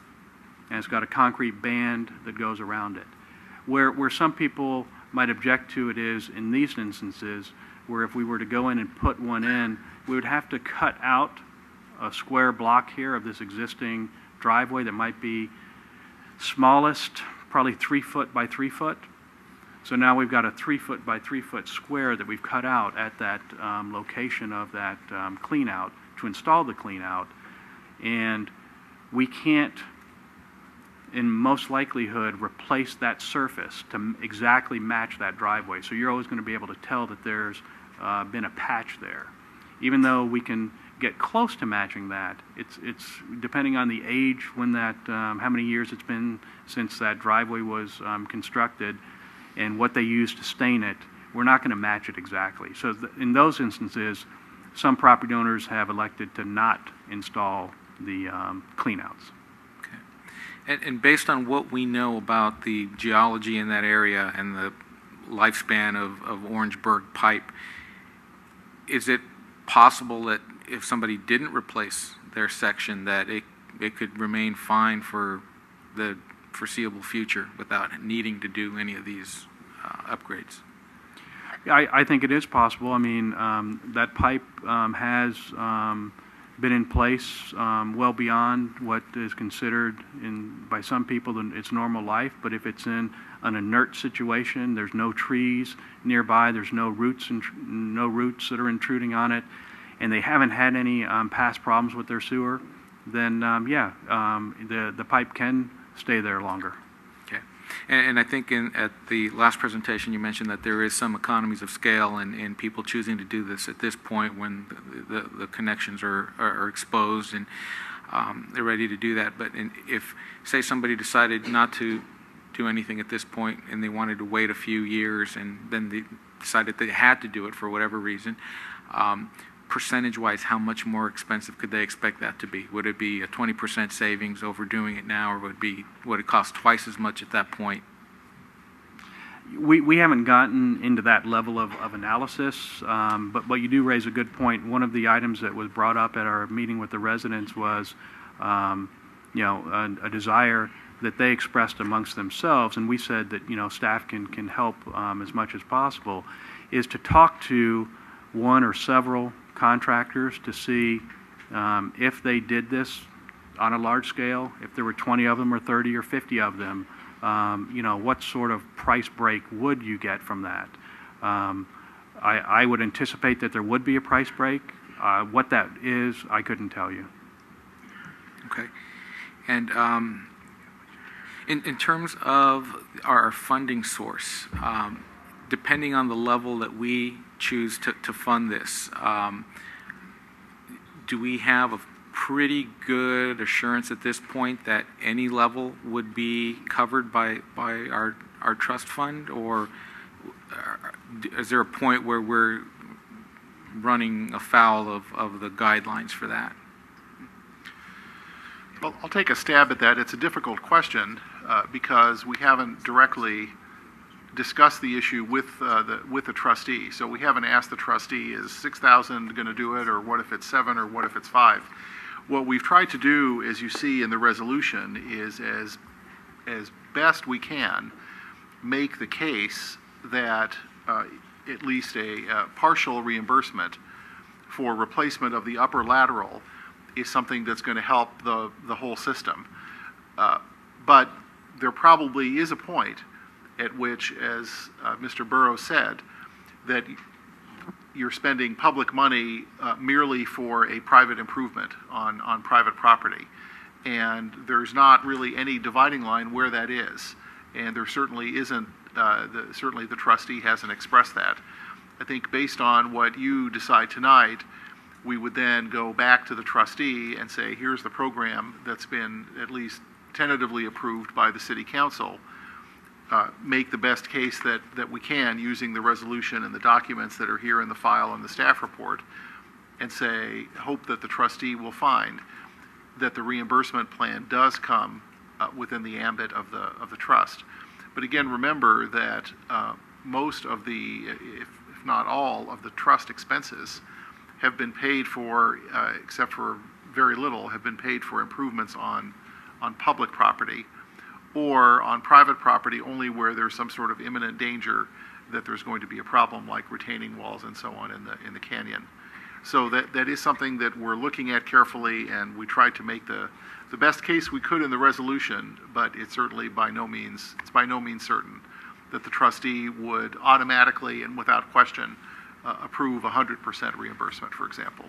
And it's got a concrete band that goes around it. Where some people might object to it is in these instances, where if we were to go in and put one in, we would have to cut out a square block here of this existing driveway that might be smallest, probably 3 foot by 3 foot. So now we've got a 3 foot by 3 foot square that we've cut out at that location of that clean out to install the clean out. And we can't, in most likelihood, replace that surface to exactly match that driveway. So you're always going to be able to tell that there's been a patch there. Even though we can get close to matching that, it's depending on the age, when that, how many years it's been since that driveway was constructed, and what they used to stain it, we're not going to match it exactly. So in those instances, some property owners have elected to not install the cleanouts. Okay. And based on what we know about the geology in that area and the lifespan of Orangeburg pipe, is it possible that if somebody didn't replace their section, that it could remain fine for the foreseeable future without needing to do any of these upgrades? I think it is possible. I mean, that pipe has been in place well beyond what is considered by some people its normal life. But if it's in an inert situation, there's no trees nearby, there's no roots that are intruding on it, and they haven't had any past problems with their sewer, then the pipe can stay there longer. Okay. And I think at the last presentation you mentioned that there is some economies of scale in people choosing to do this at this point when the connections are exposed and they're ready to do that. But if, say, somebody decided not to do anything at this point and they wanted to wait a few years and then they decided they had to do it for whatever reason, percentage-wise, how much more expensive could they expect that to be? Would it be a 20% savings over doing it now, or would it cost twice as much at that point? We haven't gotten into that level of analysis, but you do raise a good point. One of the items that was brought up at our meeting with the residents was, a desire that they expressed amongst themselves, and we said that staff can help as much as possible, is to talk to one or several contractors to see if they did this on a large scale, if there were 20 of them or 30 or 50 of them, what sort of price break would you get from that? I would anticipate that there would be a price break. What that is, I couldn't tell you. Okay. And in terms of our funding source, depending on the level that we choose to fund this, do we have a pretty good assurance at this point that any level would be covered by our trust fund, or is there a point where we're running afoul of the guidelines for that? Well, I'll take a stab at that. It's a difficult question because we haven't directly discussed the issue with the trustee. So we haven't asked the trustee, is 6,000 going to do it, or what if it's 7, or what if it's 5? What we've tried to do, as you see in the resolution, is as best we can make the case that at least a partial reimbursement for replacement of the upper lateral is something that's going to help the whole system. But there probably is a point at which, as Mr. Burrowes said, that you're spending public money merely for a private improvement on private property. And there's not really any dividing line where that is. And there certainly isn't, certainly the trustee hasn't expressed that. I think based on what you decide tonight, we would then go back to the trustee and say, here's the program that's been at least tentatively approved by the city council. Make the best case that we can using the resolution and the documents that are here in the file and the staff report, and say, hope that the trustee will find that the reimbursement plan does come within the ambit of the trust. But again, remember that most of the, if not all, of the trust expenses have been paid for, except for very little, have been paid for improvements on public property, or on private property only where there's some sort of imminent danger that there's going to be a problem, like retaining walls and so on in the canyon. So that is something that we're looking at carefully, and we tried to make the best case we could in the resolution, but it's certainly by no means certain that the trustee would automatically and without question approve 100% reimbursement, for example.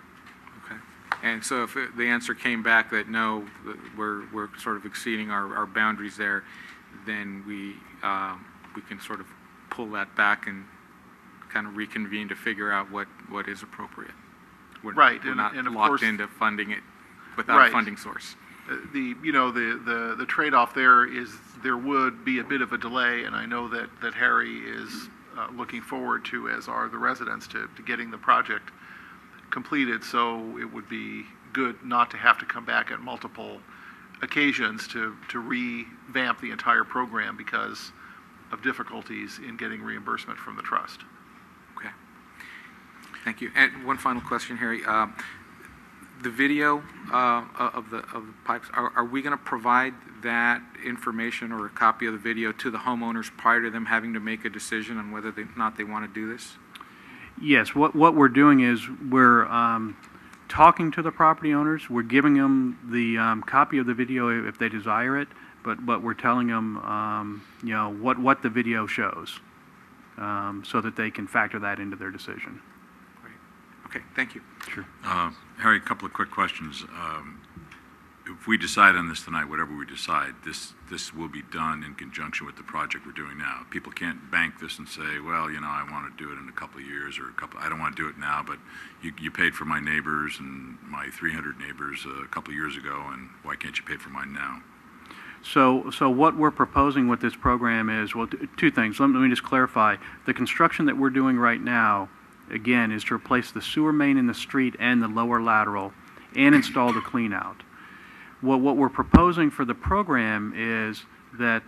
Okay. And so if the answer came back that no, we're sort of exceeding our boundaries there, then we can sort of pull that back and kind of reconvene to figure out what is appropriate. We're not and of locked course, into funding it without a funding source. The trade-off there is there would be a bit of a delay, and I know that Harry is looking forward to, as are the residents, to getting the project completed. So it would be good not to have to come back at multiple occasions to revamp the entire program because of difficulties in getting reimbursement from the trust. Okay. Thank you. And one final question, Harry. The video of the pipes, are we going to provide that information or a copy of the video to the homeowners prior to them having to make a decision on whether or not they want to do this? Yes, what we're doing is we're talking to the property owners. We're giving them the copy of the video if they desire it, but we're telling them, you know, what the video shows, so that they can factor that into their decision. Great. Okay, thank you. Sure. Harry, a couple of quick questions. If we decide on this tonight, whatever we decide, this will be done in conjunction with the project we're doing now. People can't bank this and say, well, you know, I want to do it in a couple of years or I don't want to do it now, but you paid for my neighbors and my 300 neighbors a couple of years ago, and why can't you pay for mine now? So what we're proposing with this program is, well, two things. Let me just clarify. The construction that we're doing right now, again, is to replace the sewer main in the street and the lower lateral and install the clean out. What we're proposing for the program is that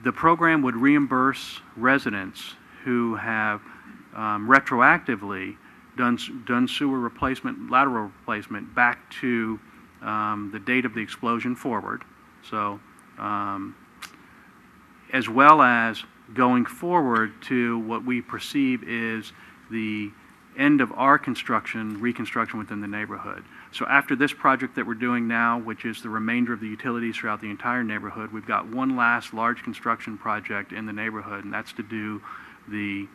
the program would reimburse residents who have retroactively done sewer replacement, lateral replacement back to the date of the explosion forward. So, as well as going forward to what we perceive is the end of our reconstruction within the neighborhood. So after this project that we're doing now, which is the remainder of the utilities throughout the entire neighborhood, we've got one last large construction project in the neighborhood, and that's to do the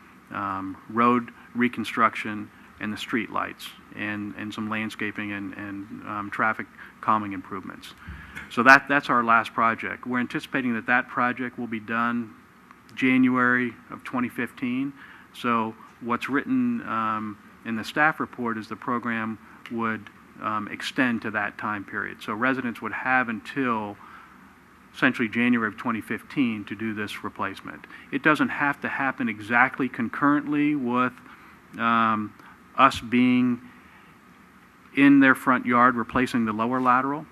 road reconstruction and the street lights and some landscaping and traffic calming improvements. So that's our last project. We're anticipating that project will be done January of 2015. So what's written in the staff report is the program would extend to that time period. So residents would have until essentially January of 2015 to do this replacement. It doesn't have to happen exactly concurrently with us being in their front yard replacing the lower lateral.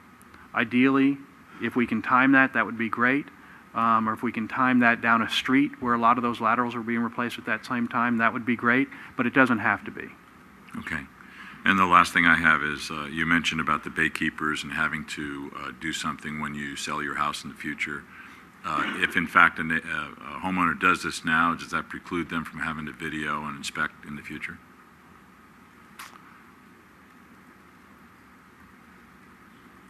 Ideally, if we can time that, that would be great. Or if we can time that down a street where a lot of those laterals are being replaced at that same time, that would be great, but it doesn't have to be. Okay. And the last thing I have is you mentioned about the baykeepers and having to do something when you sell your house in the future. If in fact a homeowner does this now, does that preclude them from having to video and inspect in the future?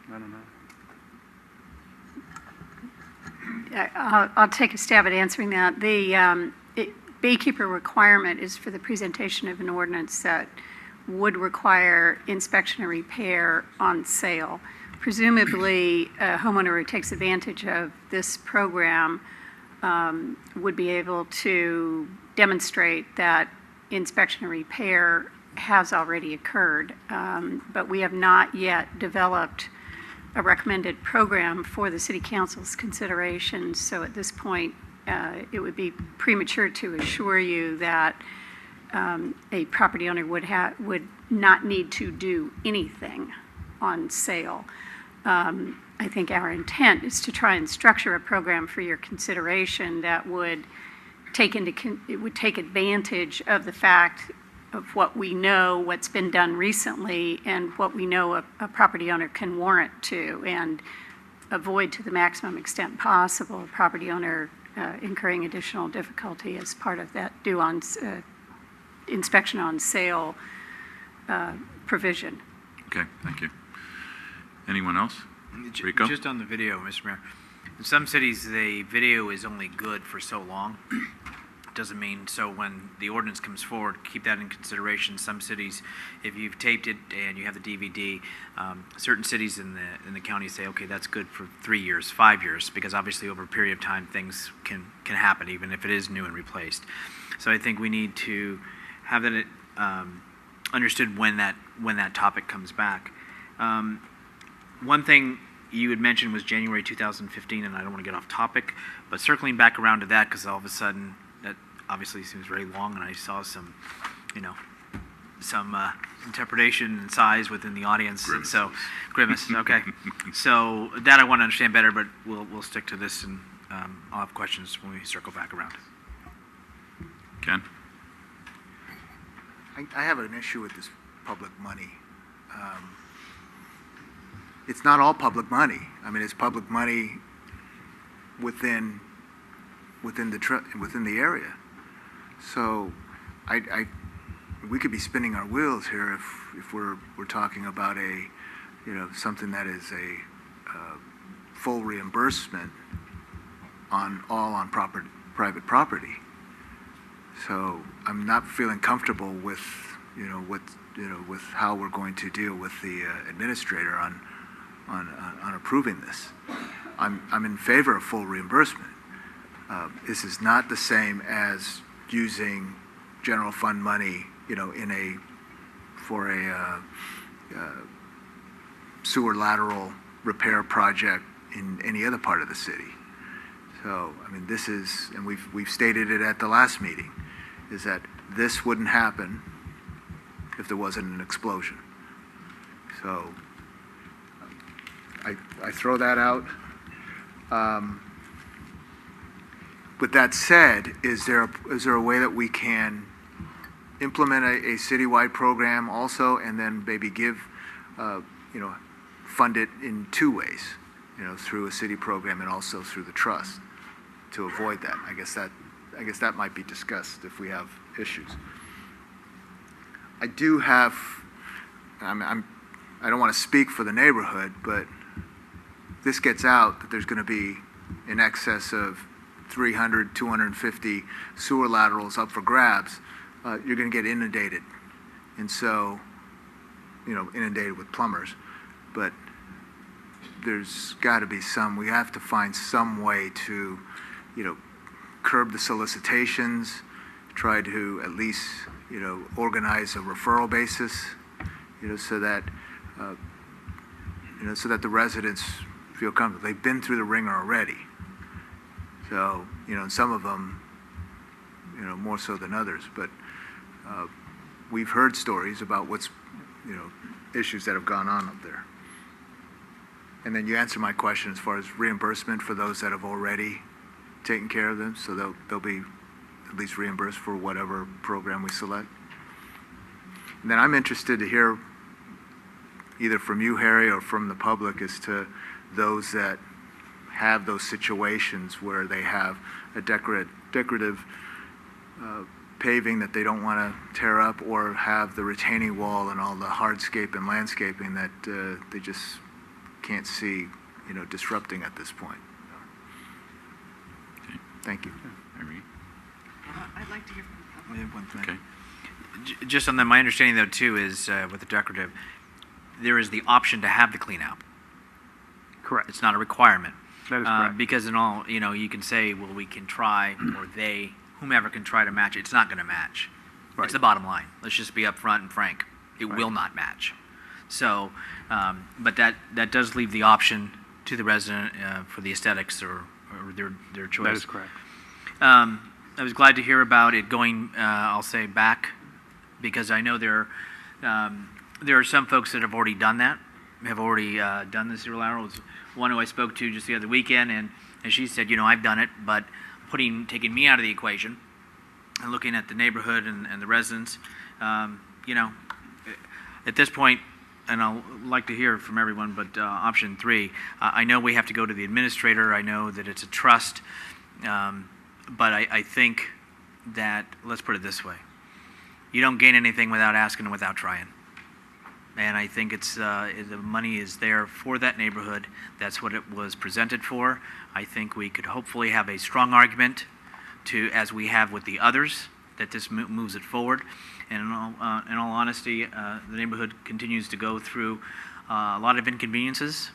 I don't know. I'll take a stab at answering that. The baykeeper requirement is for the presentation of an ordinance that would require inspection and repair on sale. Presumably, a homeowner who takes advantage of this program would be able to demonstrate that inspection and repair has already occurred, but we have not yet developed a recommended program for the City Council's consideration. So at this point, it would be premature to assure you that a property owner would not need to do anything on sale. I think our intent is to try and structure a program for your consideration that would take advantage of the fact of what we know, what's been done recently, and what we know a property owner can warrant to, and avoid to the maximum extent possible a property owner incurring additional difficulty as part of that due on inspection on sale provision. Okay, thank you. Anyone else? Rico? Just on the video, Mr. Mayor. In some cities, the video is only good for so long. Doesn't mean, so when the ordinance comes forward, keep that in consideration. Some cities, if you've taped it and you have the DVD, certain cities in the county say, okay, that's good for 3 years, 5 years, because obviously over a period of time things can happen, even if it is new and replaced. So I think we need to have that understood when that topic comes back. One thing you had mentioned was January 2015, and I don't want to get off topic, but circling back around to that, because all of a sudden that obviously seems very long, and I saw some some interpretation and size within the audience. And so, grimace. Okay. So that I want to understand better, but we'll stick to this, and I'll have questions when we circle back around. Ken? I have an issue with this public money. It's not all public money. I mean, it's public money within the area. So, we could be spinning our wheels here if we're talking about something that is a full reimbursement on private property. So I'm not feeling comfortable with how we're going to deal with the administrator on approving this. I'm in favor of full reimbursement. This is not the same as using general fund money, for a sewer lateral repair project in any other part of the city. So, I mean, this is, and we've stated it at the last meeting, is that this wouldn't happen if there wasn't an explosion. So, I throw that out. With that said, is there a way that we can implement a citywide program also, and then maybe fund it in two ways, through a city program and also through the trust, to avoid that? I guess that might be discussed if we have issues. I do have, I don't want to speak for the neighborhood, but this gets out that there's going to be in excess of 300, 250 sewer laterals up for grabs. You're going to get inundated. And so, inundated with plumbers. But there's got to be we have to find some way to, curb the solicitations, try to at least, organize a referral basis, so that the residents feel comfortable. They've been through the ringer already. So, and some of them, more so than others, but we've heard stories about what's, issues that have gone on up there. And then you answer my question as far as reimbursement for those that have already taken care of them, so they'll be at least reimbursed for whatever program we select. And then I'm interested to hear either from you, Harry, or from the public as to those that have those situations where they have a decorative paving that they don't want to tear up, or have the retaining wall and all the hardscape and landscaping that they just can't see, disrupting at this point. Okay. Thank you. Irene? I'd like to hear from the public. Okay. Just on that, my understanding though too is with the decorative, there is the option to have the clean out. Correct. It's not a requirement. That is correct. Because in all, you can say, well, we can try, or whomever can try to match it. It's not going to match. Right. It's the bottom line. Let's just be upfront and frank. It will not match. So, but that does leave the option to the resident for the aesthetics or their choice. That is correct. I was glad to hear about it going, I'll say, back, because I know there are some folks that have already done that, have already done the sewer lateral. One who I spoke to just the other weekend, and she said, I've done it, but taking me out of the equation and looking at the neighborhood and the residents, at this point, and I'll like to hear from everyone, but option 3, I know we have to go to the administrator. I know that it's a trust, but I think that, let's put it this way, you don't gain anything without asking and without trying. And I think it's the money is there for that neighborhood. That's what it was presented for. I think we could hopefully have a strong argument as we have with the others, that this moves it forward. And in all honesty, the neighborhood continues to go through a lot of inconveniences.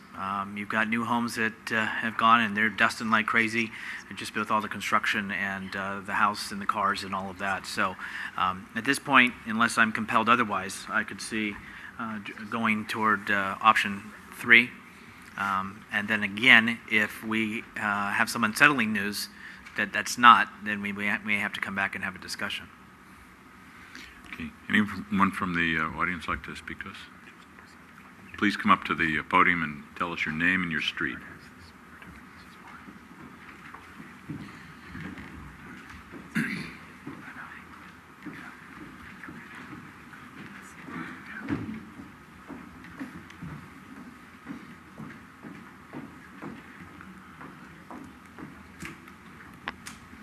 You've got new homes that have gone, and they're dusting like crazy, just with all the construction and the house and the cars and all of that. So at this point, unless I'm compelled otherwise, I could see going toward option 3. And then again, if we have some unsettling news that's not, then we may have to come back and have a discussion. Okay. Anyone from the audience like to speak to us? Please come up to the podium and tell us your name and your street.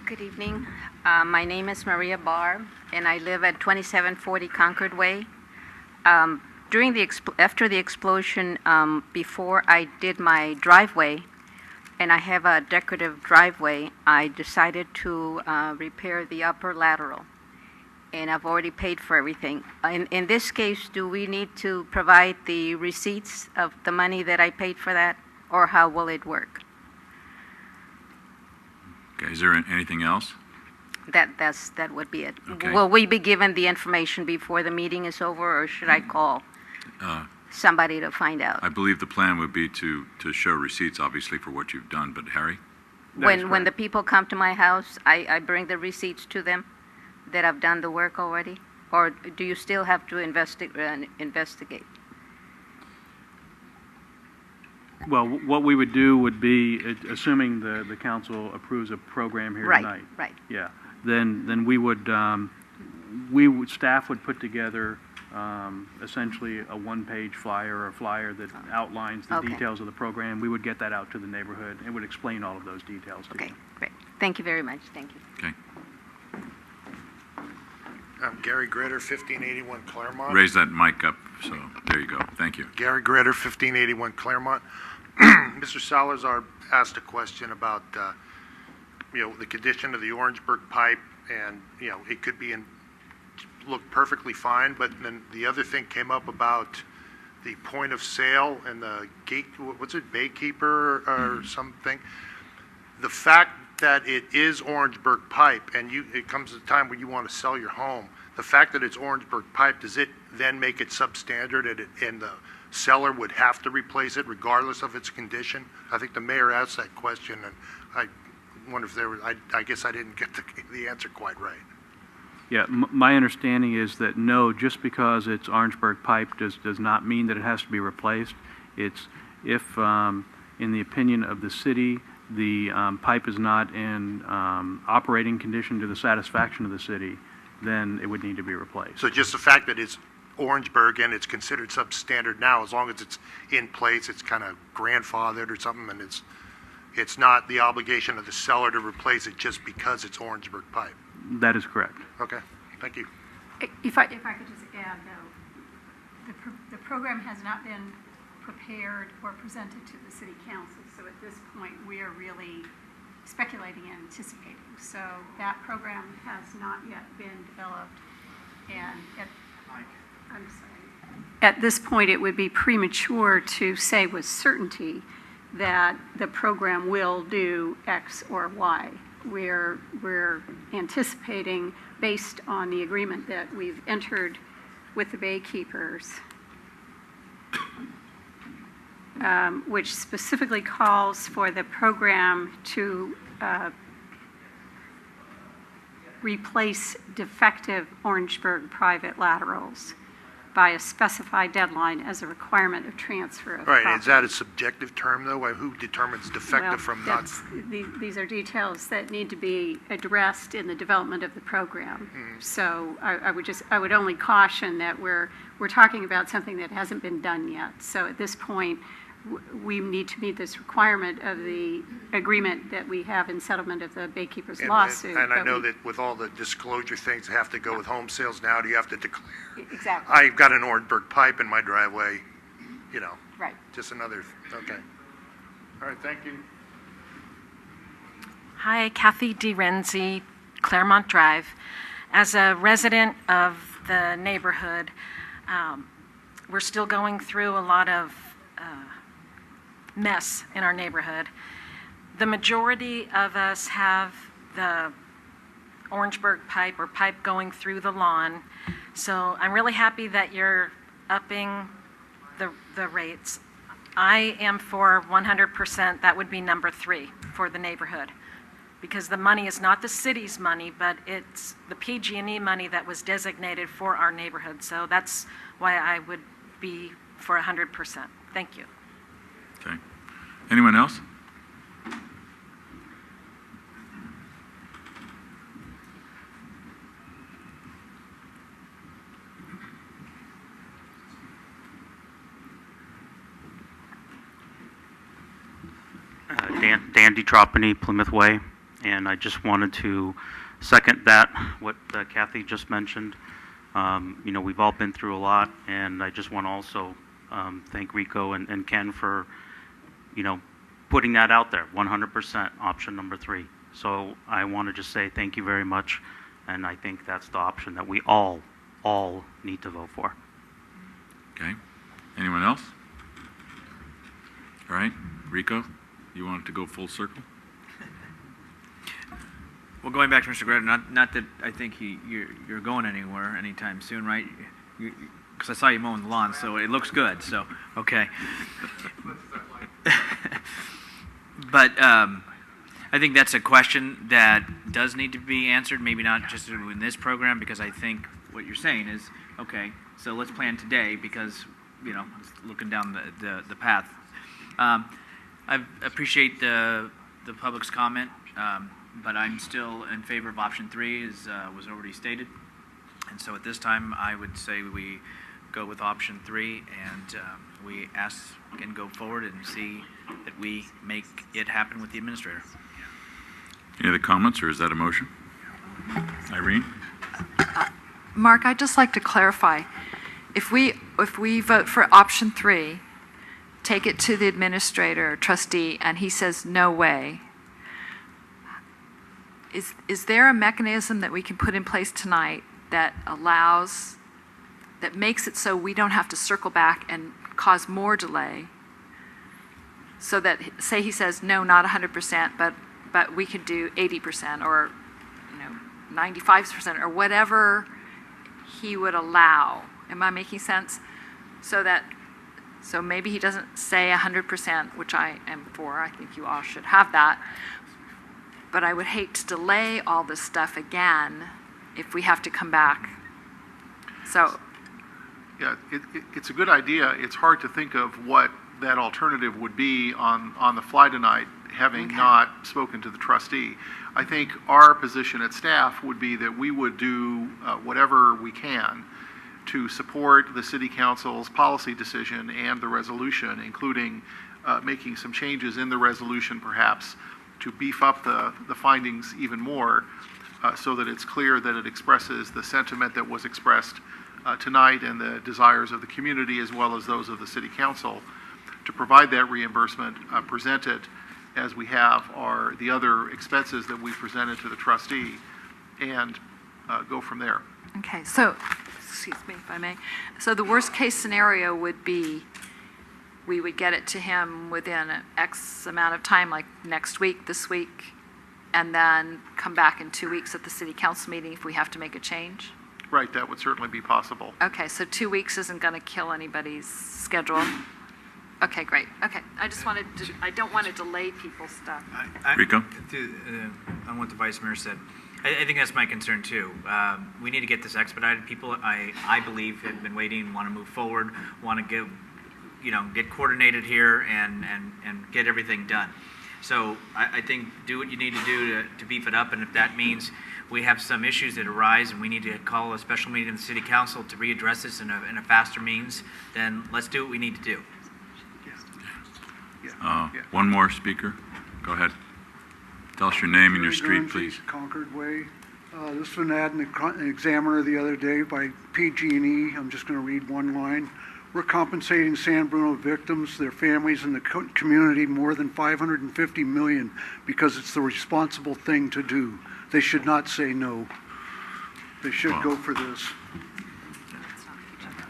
Good evening. My name is Maria Barr, and I live at 2740 Concord Way. After the explosion, before I did my driveway, and I have a decorative driveway, I decided to repair the upper lateral, and I've already paid for everything. In this case, do we need to provide the receipts of the money that I paid for that, or how will it work? Okay, is there anything else? That would be it. Okay. Will we be given the information before the meeting is over, or should I call somebody to find out? I believe the plan would be to show receipts, obviously, for what you've done, but Harry? When the people come to my house, I bring the receipts to them that I've done the work already? Or do you still have to investigate? Well, what we would do would be, assuming the council approves a program here tonight. Right. Yeah, then we would, staff would put together essentially a one-page flyer or a flyer that outlines the Okay. details of the program. We would get that out to the neighborhood and would explain all of those details to Okay, them. great. Thank you very much. Thank you. Okay. I'm Gary Gritter, 1581 Claremont. Raise that mic up, so there you go. Thank you. Gary Gritter, 1581 Claremont. Mr. Salazar asked a question about, the condition of the Orangeburg pipe, and, it could be look perfectly fine, but then the other thing came up about the point of sale and the gate, what's it, baykeeper or something? The fact that it is Orangeburg pipe, and it comes a time when you want to sell your home, the fact that it's Orangeburg pipe, does it then make it substandard and the seller would have to replace it regardless of its condition? I think the mayor asked that question, and I wonder if there was, I guess I didn't get the answer quite right. Yeah, my understanding is that no, just because it's Orangeburg pipe does not mean that it has to be replaced. It's if, in the opinion of the city, the pipe is not in operating condition to the satisfaction of the city, then it would need to be replaced. So just the fact that it's Orangeburg and it's considered substandard now, as long as it's in place, it's kind of grandfathered or something, and it's not the obligation of the seller to replace it just because it's Orangeburg pipe. That is correct. Okay, thank you. If I could just add, though, the program has not been prepared or presented to the city council, so at this point, we are really speculating and anticipating. So that program has not yet been developed, and at this point, it would be premature to say with certainty that the program will do X or Y. We're anticipating, based on the agreement that we've entered with the baykeepers, which specifically calls for the program to replace defective Orangeburg private laterals by a specified deadline as a requirement of transfer of Right, property. is that a subjective term, though? Who determines defective from not? These are details that need to be addressed in the development of the program. So I would only caution that we're talking about something that hasn't been done yet. So at this point, we need to meet this requirement of the agreement that we have in settlement of the baykeeper's lawsuit. And I know that with all the disclosure things that have to go with home sales now, do you have to declare? Exactly. I've got an Orangeburg pipe in my driveway, Right. just another, okay. All right, thank you. Hi, Kathy DeRenzi, Claremont Drive. As a resident of the neighborhood, we're still going through a lot of mess in our neighborhood. The majority of us have the Orangeburg pipe or pipe going through the lawn. So I'm really happy that you're upping the rates. I am for 100%, that would be number 3 for the neighborhood. because the money is not the city's money, but it's the PG&E money that was designated for our neighborhood. So that's why I would be for 100%. Thank you. Okay. Anyone else? Dan DeTropany, Plymouth Way, and I just wanted to second that, what Kathy just mentioned. You know, we've all been through a lot, and I just want to also thank Rico and Ken for, you know, putting that out there, 100% option number 3. So I want to just say thank you very much, and I think that's the option that we all need to vote for. Okay. Anyone else? All right. Rico, you want it to go full circle? Well, going back to Mr. Greta, not that I think you're going anywhere anytime soon, right? Because I saw you mowing the lawn, so it looks good. So, okay. But I think that's a question that does need to be answered, maybe not just in this program, because I think what you're saying is, okay, so let's plan today because, you know, looking down the path. I appreciate the public's comment, but I'm still in favor of option 3, as was already stated. And so at this time, I would say we go with option 3, and we ask and go forward and see that we make it happen with the administrator. Any other comments, or is that a motion? Irene? Mark, I'd just like to clarify. If we vote for option 3, take it to the administrator or trustee, and he says no way, is there a mechanism that we can put in place tonight that makes it so we don't have to circle back and cause more delay? So that, say he says no, not 100%, but we could do 80% or 95% or whatever he would allow. Am I making sense? So maybe he doesn't say 100%, which I am for. I think you all should have that. But I would hate to delay all this stuff again if we have to come back. So. Yeah, it's a good idea. It's hard to think of what that alternative would be on the fly tonight, having not spoken to the trustee. I think our position at staff would be that we would do whatever we can to support the city council's policy decision and the resolution, including making some changes in the resolution perhaps to beef up the findings even more so that it's clear that it expresses the sentiment that was expressed tonight and the desires of the community as well as those of the city council. To provide that reimbursement, present it as we have the other expenses that we presented to the trustee, and go from there. Okay, so, excuse me if I may. So the worst case scenario would be we would get it to him within an X amount of time, like next week, this week, and then come back in 2 weeks at the city council meeting if we have to make a change? Right, that would certainly be possible. Okay, so 2 weeks isn't going to kill anybody's schedule? Okay, great. Okay, I don't want to delay people's stuff. Rico? On what the Vice Mayor said, I think that's my concern too. We need to get this expedited. People, I believe, have been waiting, want to move forward, want to get coordinated here and get everything done. So I think do what you need to do to beef it up, and if that means we have some issues that arise and we need to call a special meeting in the city council to readdress this in a faster means, then let's do what we need to do. One more speaker. Go ahead. Tell us your name and your street, please. Concord Way. This was an ad in the Examiner the other day by PG&E. I'm just going to read one line. We're compensating San Bruno victims, their families, and the community more than $550 million because it's the responsible thing to do. They should not say no. They should go for this.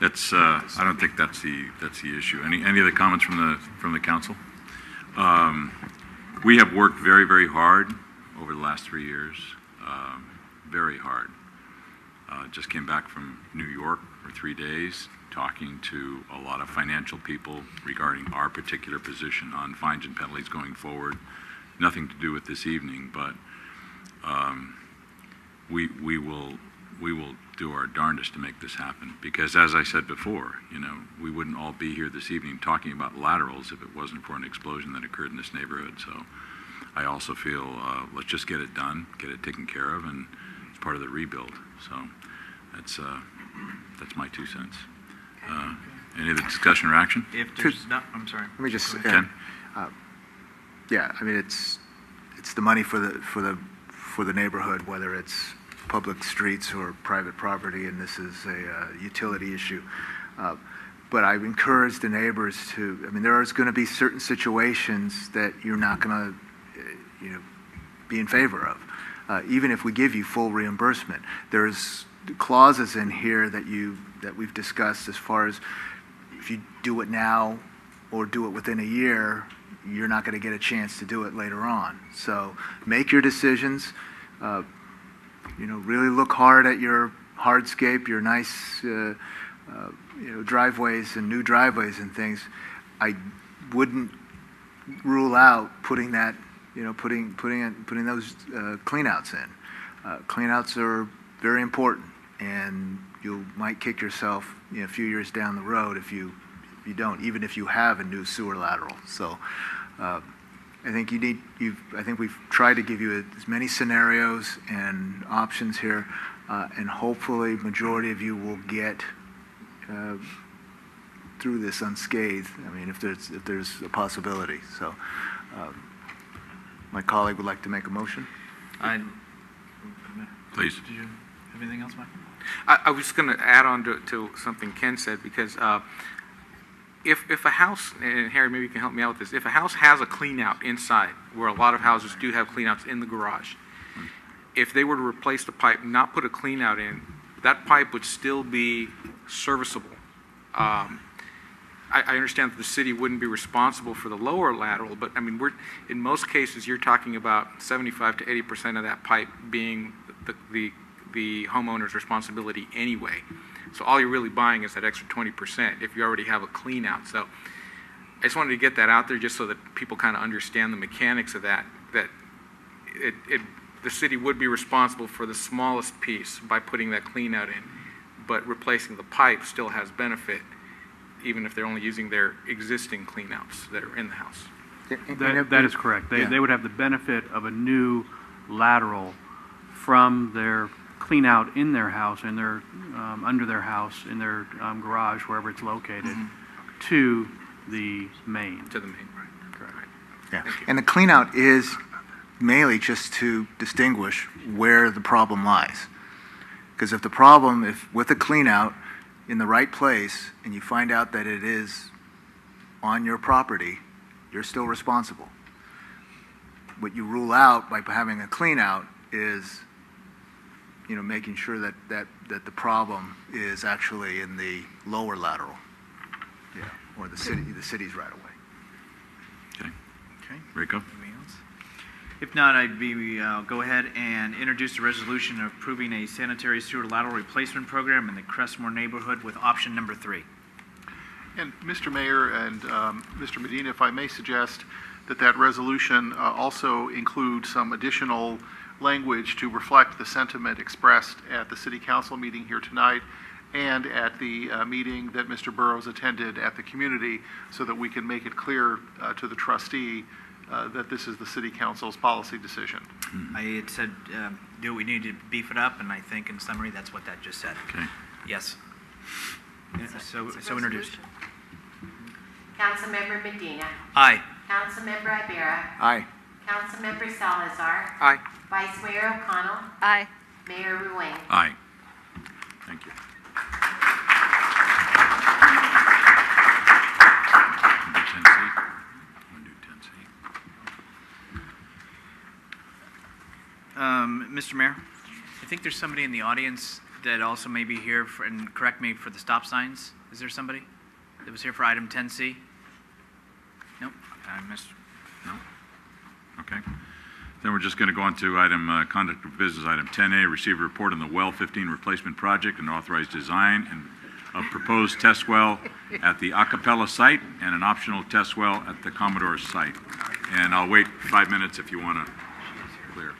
That's. I don't think that's the issue. Any other comments from the council? We have worked very, very hard over the last 3 years. Very hard. Just came back from New York for 3 days, talking to a lot of financial people regarding our particular position on fines and penalties going forward. Nothing to do with this evening, but we will do our darndest to make this happen. Because as I said before, we wouldn't all be here this evening talking about laterals if it wasn't for an explosion that occurred in this neighborhood. So I also feel let's just get it done, get it taken care of, and it's part of the rebuild. So that's my 2 cents. Any other discussion or action? If there's not, I'm sorry. Let me just Ken? yeah, I mean it's the money for the neighborhood, whether it's public streets or private property, and this is a utility issue. But I've encouraged the neighbors to. I mean, there is going to be certain situations that you're not going to, be in favor of, even if we give you full reimbursement. There's clauses in here that we've discussed as far as if you do it now or do it within a year, you're not going to get a chance to do it later on. So make your decisions. Really look hard at your hardscape, your nice, driveways and new driveways and things. I wouldn't rule out putting that, putting those cleanouts in. Cleanouts are very important, and you might kick yourself a few years down the road if you don't, even if you have a new sewer lateral. So I think I think we've tried to give you as many scenarios and options here, and hopefully majority of you will get through this unscathed. I mean, if there's a possibility. So my colleague would like to make a motion. Please. Do you have anything else, Mike? I was going to add on to something Ken said, because if a house, and Harry, maybe you can help me out with this, if a house has a clean out inside, where a lot of houses do have clean outs in the garage, if they were to replace the pipe, not put a clean out in, that pipe would still be serviceable. I understand that the city wouldn't be responsible for the lower lateral, but I mean, in most cases, you're talking about 75 to 80% of that pipe being the homeowner's responsibility anyway. So all you're really buying is that extra 20% if you already have a clean out. So I just wanted to get that out there just so that people kind of understand the mechanics of that the city would be responsible for the smallest piece by putting that clean out in, but replacing the pipe still has benefit, even if they're only using their existing clean outs that are in the house. That is correct. They would have the benefit of a new lateral from their clean out in their house, in their under their house, in their garage, wherever it's located, to the main. To the main, right. Correct. Yeah, and the clean out is mainly just to distinguish where the problem lies. Because if the problem, if with a clean out in the right place, and you find out that it is on your property, you're still responsible. What you rule out by having a clean out is, making sure that the problem is actually in the lower lateral, or the city's right away. Okay. Rico? If not, I'd go ahead and introduce a resolution approving a sanitary sewer lateral replacement program in the Crestmoor neighborhood with option number 3. And Mr. Mayor and Mr. Medina, if I may suggest that resolution also include some additional language to reflect the sentiment expressed at the City Council meeting here tonight and at the meeting that Mr. Burrowes attended at the community, so that we can make it clear to the trustee that this is the City Council's policy decision. I had said, do we need to beef it up, and I think in summary, that's what that just said. Okay. Yes. So introduced. Councilmember Medina. Aye. Councilmember Ibarra. Aye. Councilmember Salazar. Aye. Vice Mayor O'Connell. Aye. Mayor Ruane. Aye. Thank you. Mr. Mayor, I think there's somebody in the audience that also may be here for, and correct me, for the stop signs. Is there somebody that was here for item 10C? Nope. I missed. No? Okay. Then we're just going to go on to item conduct of business, item 10A, receive a report on the well 15 replacement project and authorized design and of proposed test well at the Acapella site and an optional test well at the Commodore site. And I'll wait 5 minutes if you want to clear.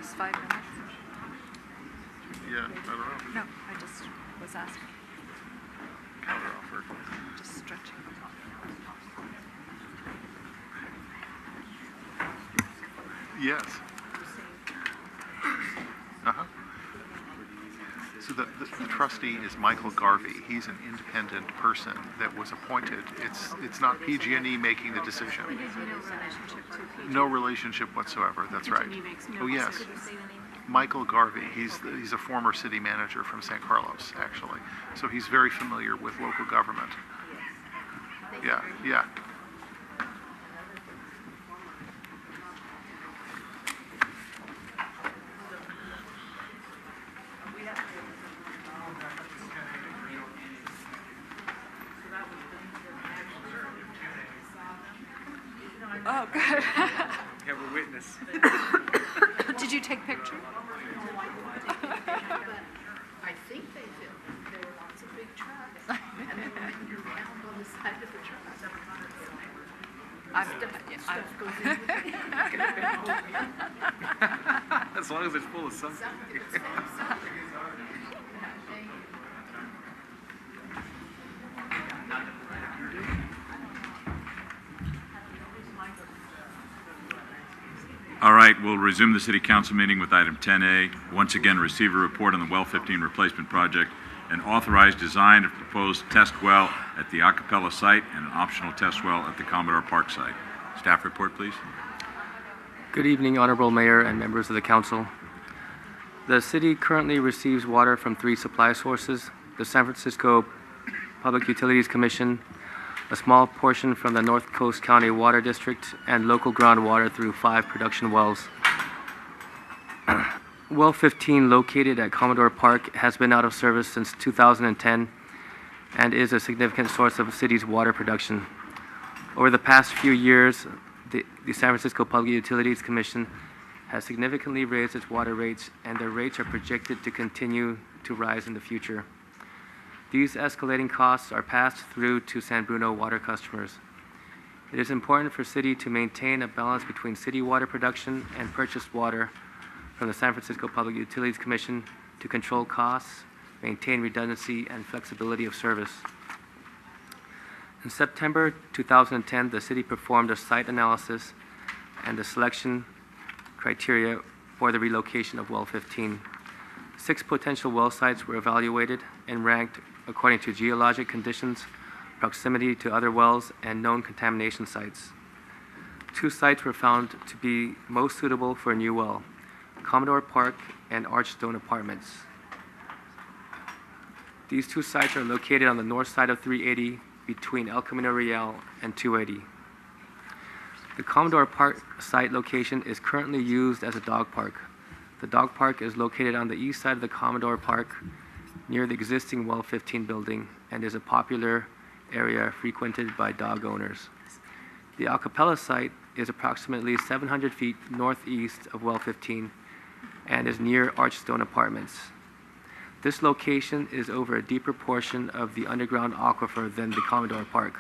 just 5 minutes? Yeah, I don't know. No, I just was asking. Just stretching. Yes. Uh-huh. So the trustee is Michael Garvey. He's an independent person that was appointed. It's not PG&E making the decision. No relationship whatsoever, that's right. Oh, yes. Michael Garvey, he's a former city manager from San Carlos, actually. So he's very familiar with local government. Yeah, yeah. Oh, good. We have a witness. Did you take pictures? I think they filmed. There were lots of big trucks. And then when you pound on the side of the truck, stuff goes in with it. As long as it's full of something. All right, we'll resume the city council meeting with item 10A. Once again, receive a report on the well 15 replacement project and authorize design of proposed test well at the Acapella site and an optional test well at the Commodore Park site. Staff report, please. Good evening, Honorable Mayor and members of the council. The city currently receives water from 3 supply sources: the San Francisco Public Utilities Commission, a small portion from the North Coast County Water District, and local groundwater through 5 production wells. Well 15, located at Commodore Park, has been out of service since 2010 and is a significant source of the city's water production. Over the past few years, the San Francisco Public Utilities Commission has significantly raised its water rates, and their rates are projected to continue to rise in the future. These escalating costs are passed through to San Bruno water customers. It is important for city to maintain a balance between city water production and purchased water from the San Francisco Public Utilities Commission to control costs, maintain redundancy, and flexibility of service. In September 2010, the city performed a site analysis and the selection criteria for the relocation of well 15. 6 potential well sites were evaluated and ranked according to geologic conditions, proximity to other wells, and known contamination sites. 2 sites were found to be most suitable for a new well: Commodore Park and Archstone Apartments. These 2 sites are located on the north side of 380 between El Camino Real and 280. The Commodore Park site location is currently used as a dog park. The dog park is located on the east side of the Commodore Park, near the existing well 15 building, and is a popular area frequented by dog owners. The Acapella site is approximately 700 feet northeast of well 15 and is near Archstone Apartments. This location is over a deeper portion of the underground aquifer than the Commodore Park,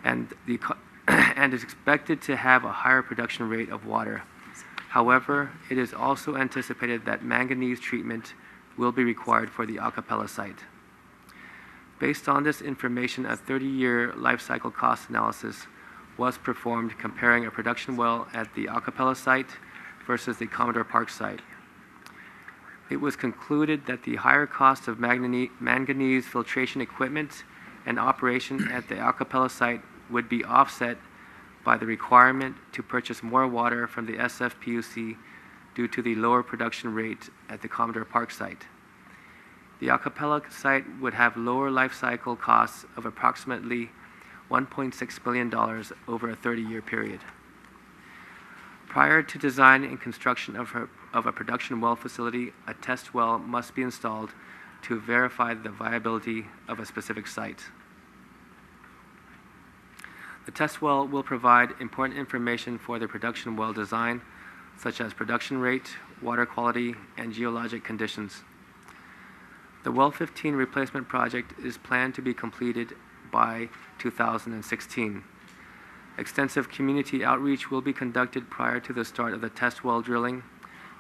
and is expected to have a higher production rate of water. However, it is also anticipated that manganese treatment will be required for the Acapella site. Based on this information, a 30-year life cycle cost analysis was performed comparing a production well at the Acapella site versus the Commodore Park site. It was concluded that the higher cost of manganese filtration equipment and operation at the Acapella site would be offset by the requirement to purchase more water from the SFPUC due to the lower production rate at the Commodore Park site. The Acapella site would have lower life cycle costs of approximately $1.6 billion over a 30-year period. Prior to design and construction of a production well facility, a test well must be installed to verify the viability of a specific site. The test well will provide important information for the production well design, such as production rate, water quality, and geologic conditions. The well 15 replacement project is planned to be completed by 2016. Extensive community outreach will be conducted prior to the start of the test well drilling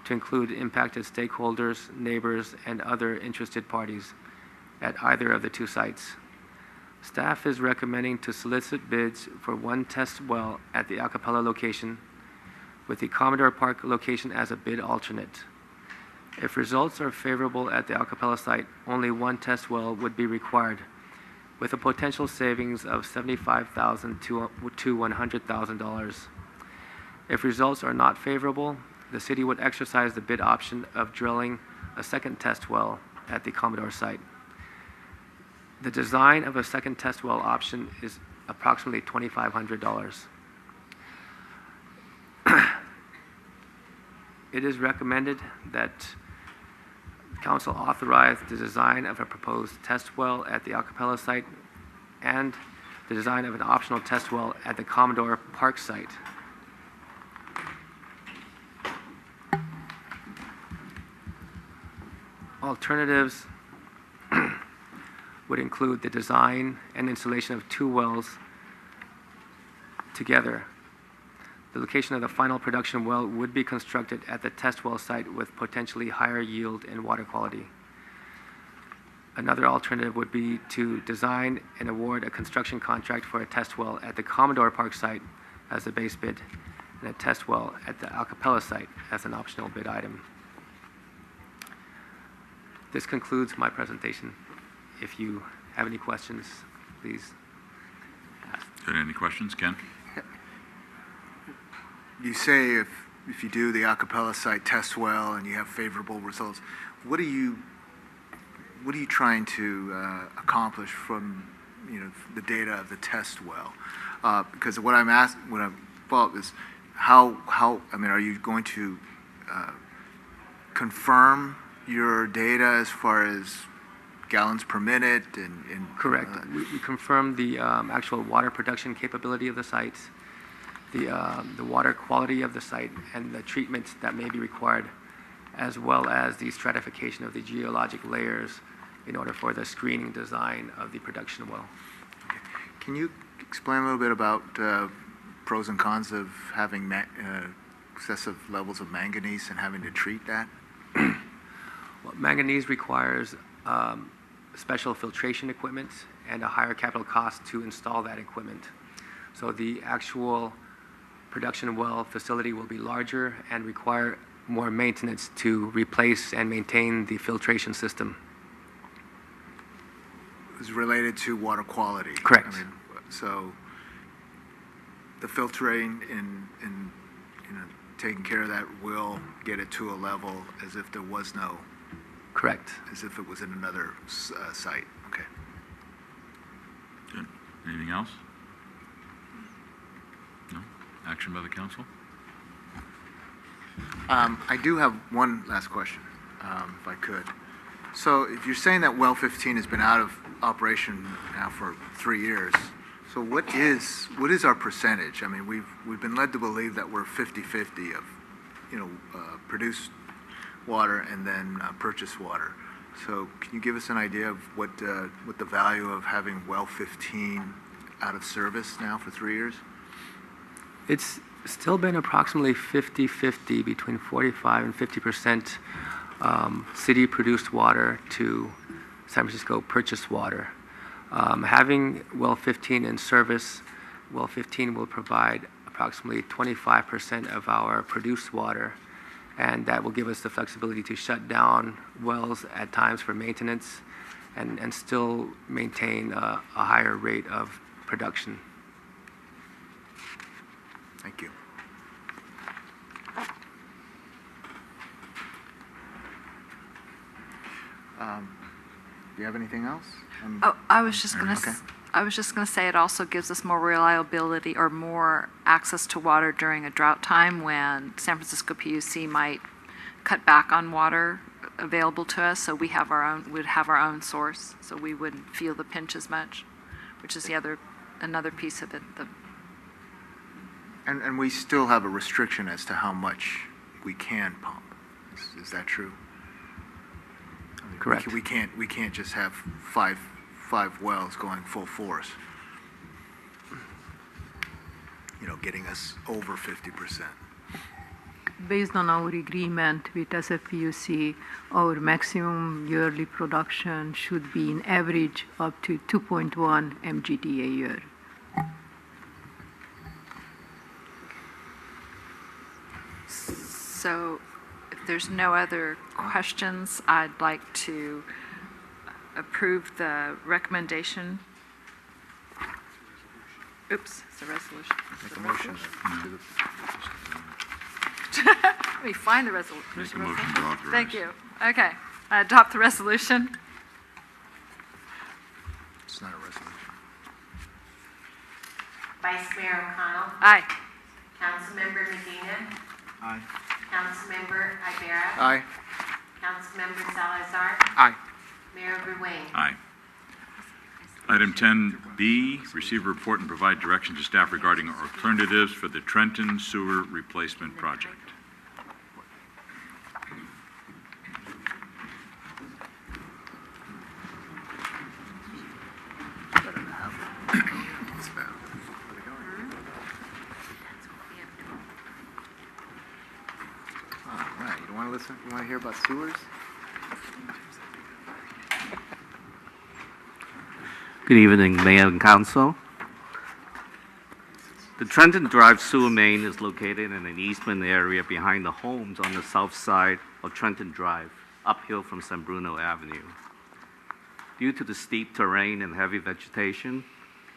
to include impacted stakeholders, neighbors, and other interested parties at either of the two sites. Staff is recommending to solicit bids for one test well at the Acapella location, with the Commodore Park location as a bid alternate. If results are favorable at the Acapella site, only one test well would be required, with a potential savings of $75,000 to $100,000. If results are not favorable, the city would exercise the bid option of drilling a second test well at the Commodore site. The design of a second test well option is approximately $2,500. It is recommended that Council authorize the design of a proposed test well at the Acapella site and the design of an optional test well at the Commodore Park site. Alternatives would include the design and installation of two wells together. The location of the final production well would be constructed at the test well site with potentially higher yield and water quality. Another alternative would be to design and award a construction contract for a test well at the Commodore Park site as a base bid, and a test well at the Acapella site as an optional bid item. This concludes my presentation. If you have any questions, please ask. Any questions, Ken? You say if you do the Acapella site test well and you have favorable results, what are you trying to accomplish from the data of the test well? Because what I'm thought is how are you going to confirm your data as far as gallons per minute and correct. We confirm the actual water production capability of the site, the water quality of the site, and the treatments that may be required, as well as the stratification of the geologic layers in order for the screening design of the production well. Okay. Can you explain a little bit about pros and cons of having excessive levels of manganese and having to treat that? Well, manganese requires special filtration equipment and a higher capital cost to install that equipment. So the actual production well facility will be larger and require more maintenance to replace and maintain the filtration system. Is related to water quality. Correct. So the filtering and taking care of that will get it to a level as if there was no. Correct. As if it was in another site. Okay. Good. Anything else? No? Action by the council? I do have one last question, if I could. So if you're saying that well 15 has been out of operation now for 3 years, so what is our percentage? I mean, we've been led to believe that we're 50-50 of, produced water and then purchased water. So can you give us an idea of what the value of having well 15 out of service now for 3 years? It's still been approximately 50-50, between 45 and 50% city-produced water to San Francisco purchased water. Having well 15 in service, well 15 will provide approximately 25% of our produced water, and that will give us the flexibility to shut down wells at times for maintenance and still maintain a higher rate of production. Thank you. Do you have anything else? I was just going to say it also gives us more reliability or more access to water during a drought time when San Francisco PUC might cut back on water available to us. So we'd have our own source, so we wouldn't feel the pinch as much, which is another piece of it. And we still have a restriction as to how much we can pump. Is that true? Correct. We can't just have five wells going full force. Getting us over 50%. based on our agreement with SFPUC, our maximum yearly production should be in average up to 2.1 MGD a year. So if there's no other questions, I'd like to approve the recommendation. Oops, it's a resolution. Make a motion. Let me find the resolution. Make a motion to authorize. Thank you. Okay. Adopt the resolution. It's not a resolution. Vice Mayor O'Connell. Aye. Councilmember Medina. Aye. Councilmember Ibarra. Aye. Councilmember Salazar. Aye. Mayor Ruane. Aye. Item 10B, receive a report and provide direction to staff regarding alternatives for the Trenton Sewer Replacement Project. All right, you want to listen? You want to hear about sewers? Good evening, Mayor and Council. The Trenton Drive sewer main is located in an easement area behind the homes on the south side of Trenton Drive, uphill from San Bruno Avenue. Due to the steep terrain and heavy vegetation,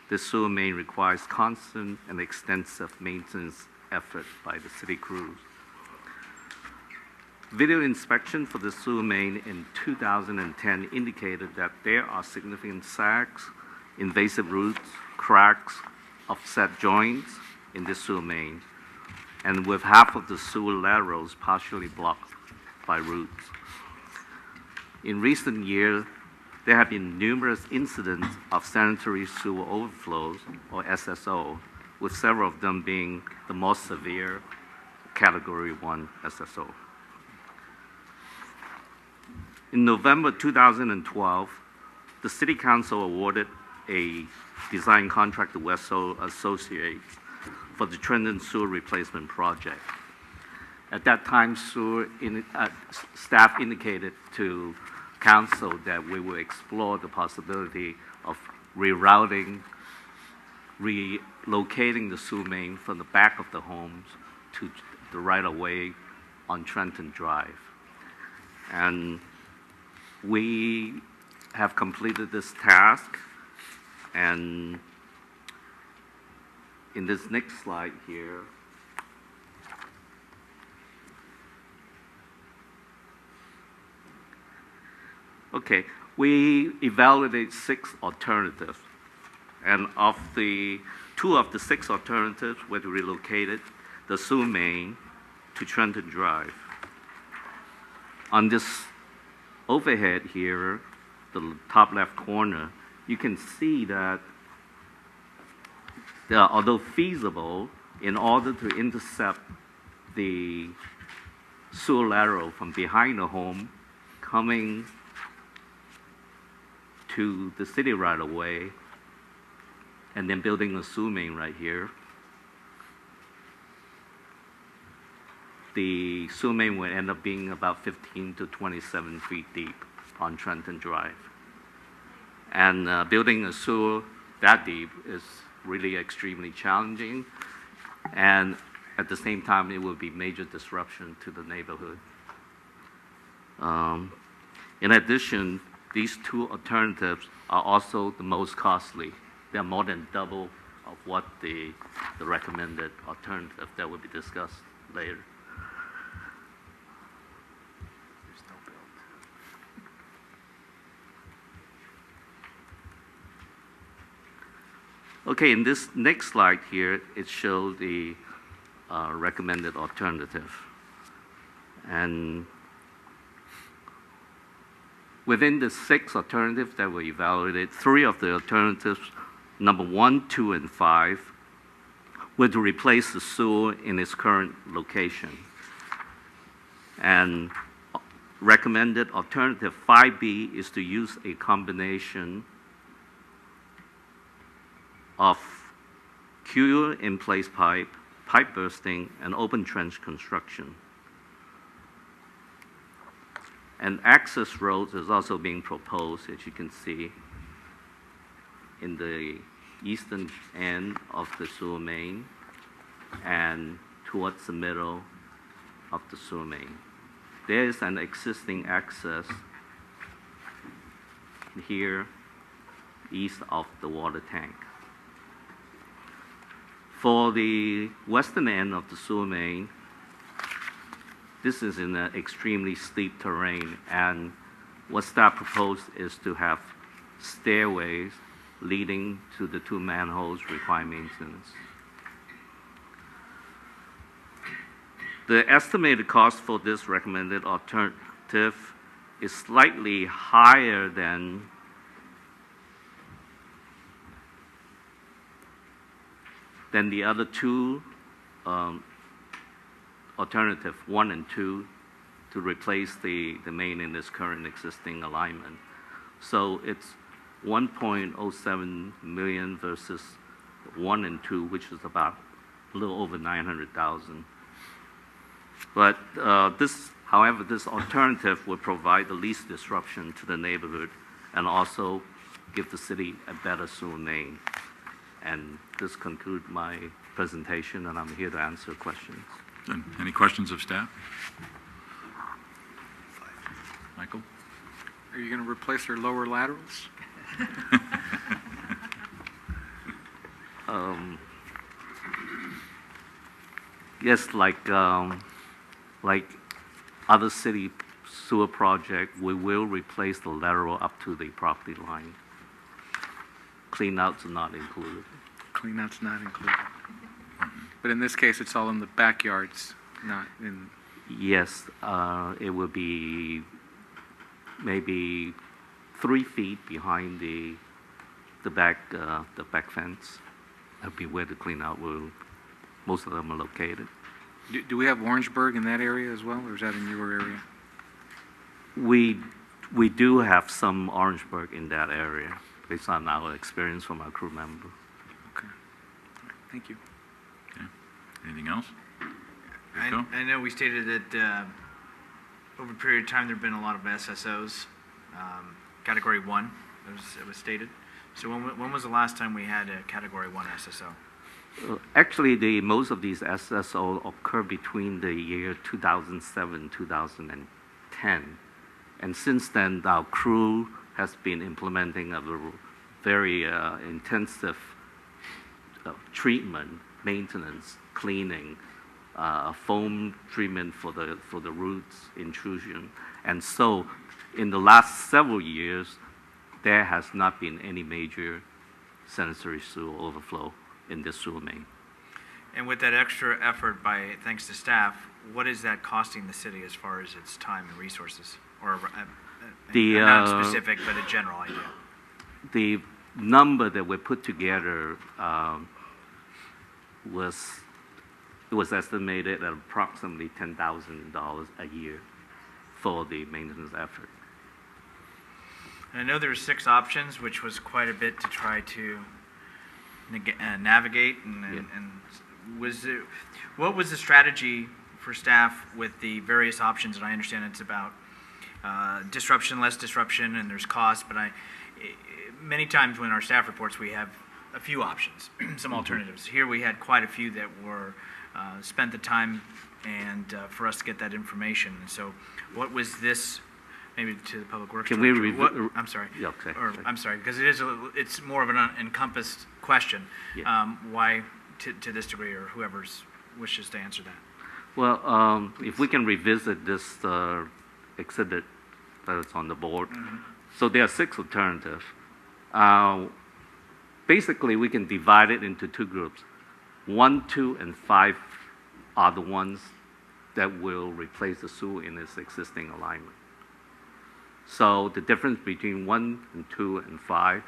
this sewer main requires constant and extensive maintenance effort by the city crews. Video inspection for the sewer main in 2010 indicated that there are significant sags, invasive roots, cracks, offset joints in the sewer main, and with half of the sewer laterals partially blocked by roots. In recent years, there have been numerous incidents of sanitary sewer overflows, or SSO, with several of them being the most severe Category 1 SSO. In November 2012, the City Council awarded a design contract to Westall Associates for the Trenton Sewer Replacement Project. At that time, staff indicated to Council that we will explore the possibility of rerouting, relocating the sewer main from the back of the homes to the right-of-way on Trenton Drive. And we have completed this task, and in this next slide here, okay, we evaluated 6 alternatives, and of the 2 of the 6 alternatives were relocated the sewer main to Trenton Drive. On this overhead here, the top left corner, you can see that although feasible, in order to intercept the sewer lateral from behind the home coming to the city right away, and then building a sewer main right here, the sewer main would end up being about 15 to 27 feet deep on Trenton Drive. And building a sewer that deep is really extremely challenging, and at the same time, it will be major disruption to the neighborhood. In addition, these 2 alternatives are also the most costly. They're more than double of what the recommended alternative that will be discussed later. Okay, in this next slide here, it shows the recommended alternative. And within the 6 alternatives that were evaluated, 3 of the alternatives, number 1, 2, and 5, were to replace the sewer in its current location. And recommended alternative 5B is to use a combination of cure in-place pipe, pipe bursting, and open trench construction. And access roads is also being proposed, as you can see, in the eastern end of the sewer main and towards the middle of the sewer main. There is an existing access here east of the water tank. For the western end of the sewer main, this is in an extremely steep terrain, and what staff proposed is to have stairways leading to the two manholes require maintenance. The estimated cost for this recommended alternative is slightly higher than the other two alternative 1 and 2 to replace the main in this current existing alignment. So it's 1.07 million versus 1 and 2, which is about a little over 900,000. But however, this alternative would provide the least disruption to the neighborhood and also give the city a better sewer main. And this concludes my presentation, and I'm here to answer questions. Good. Any questions of staff? Michael? Are you going to replace their lower laterals? Yes, like other city sewer project, we will replace the lateral up to the property line. Cleanouts are not included. Cleanout's not included. But in this case, it's all in the backyards, not in... Yes, it will be maybe 3 feet behind the back fence. That'll be where the cleanout will, most of them are located. Do we have Orangeburg in that area as well, or is that in your area? We do have some Orangeburg in that area, based on our experience from our crew member. Okay. Thank you. Okay. Anything else? I know we stated that over a period of time there have been a lot of SSOs, Category 1, it was stated. So when was the last time we had a Category 1 SSO? Actually, most of these SSO occur between the year 2007 2010. And since then, our crew has been implementing a very intensive treatment, maintenance, cleaning, foam treatment for the roots intrusion. And so in the last several years, there has not been any major sanitary sewer overflow in this sewer main. And with that extra effort thanks to staff, what is that costing the city as far as its time and resources? Or not specific, but a general idea. The number that we put together was estimated at approximately $10,000 a year for the maintenance effort. And I know there were 6 options, which was quite a bit to try to navigate. And what was the strategy for staff with the various options? And I understand it's about disruption, less disruption, and there's cost. But many times when our staff reports, we have a few options, some alternatives. Here we had quite a few that were spent the time and for us to get that information. And so, what was this? Maybe to the public works. Can director. we? I'm sorry. Yeah, okay. I'm sorry, because it's more of an encompassed question. Yeah. Why to this degree, or whoever wishes to answer that? Well, if we can revisit this exhibit that's on the board. Mm-hmm. So there are 6 alternatives. Basically, we can divide it into 2 groups. 1, 2, and 5 are the ones that will replace the sewer in its existing alignment. So the difference between 1 and 2 and 5,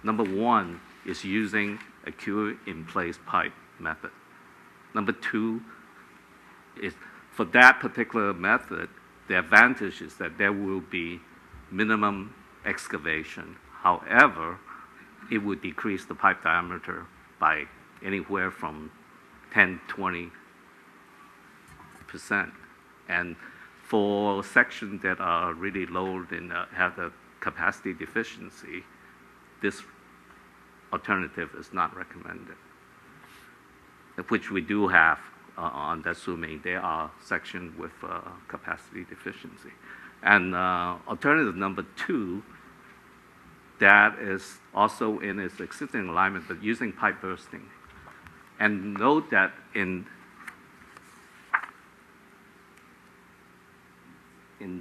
number 1 is using a cure-in-place pipe method. Number 2 is, for that particular method, the advantage is that there will be minimum excavation. However, it would decrease the pipe diameter by anywhere from 10–20%. And For sections that are really low and have a capacity deficiency, this alternative is not recommended, which we do have on that sewer main. There are sections with capacity deficiency. And alternative number 2, that is also in its existing alignment, but using pipe bursting. And note that in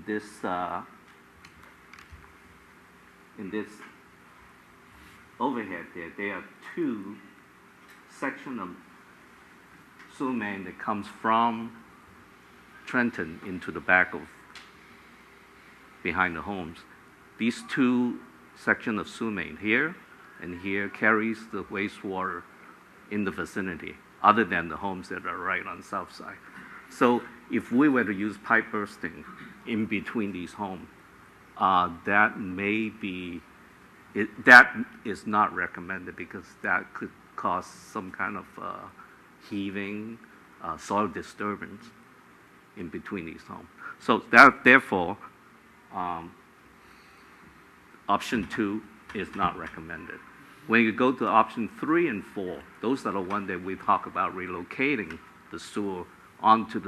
this overhead there are 2 sections of sewer main that comes from Trenton into the back of behind the homes. These 2 sections of sewer main here and here carries the wastewater in the vicinity, other than the homes that are right on the south side. So if we were to use pipe bursting in between these homes, that may be, that is not recommended because that could cause some kind of heaving, soil disturbance in between these homes. So that, therefore, option 2 is not recommended. When you go to option 3 and 4, those are the ones that we talk about relocating the sewer onto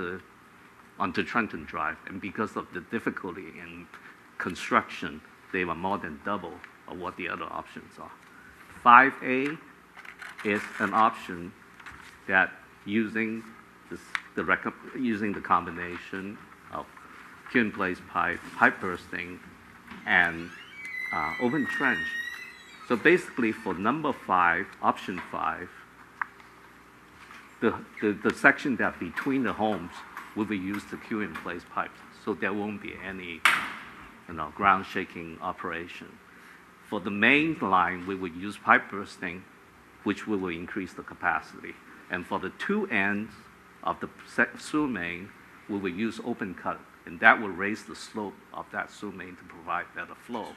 Trenton Drive. And because of the difficulty in construction, they were more than double of what the other options are. 5A is an option that using the combination of queue-in-place pipe bursting, and open trench. So basically for number 5, option 5, the section that between the homes will be used to queue-in-place pipes. So there won't be any ground shaking operation. For the main line, we would use pipe bursting, which will increase the capacity. And for the 2 ends of the sewer main, we will use open cut, and that will raise the slope of that sewer main to provide better flow.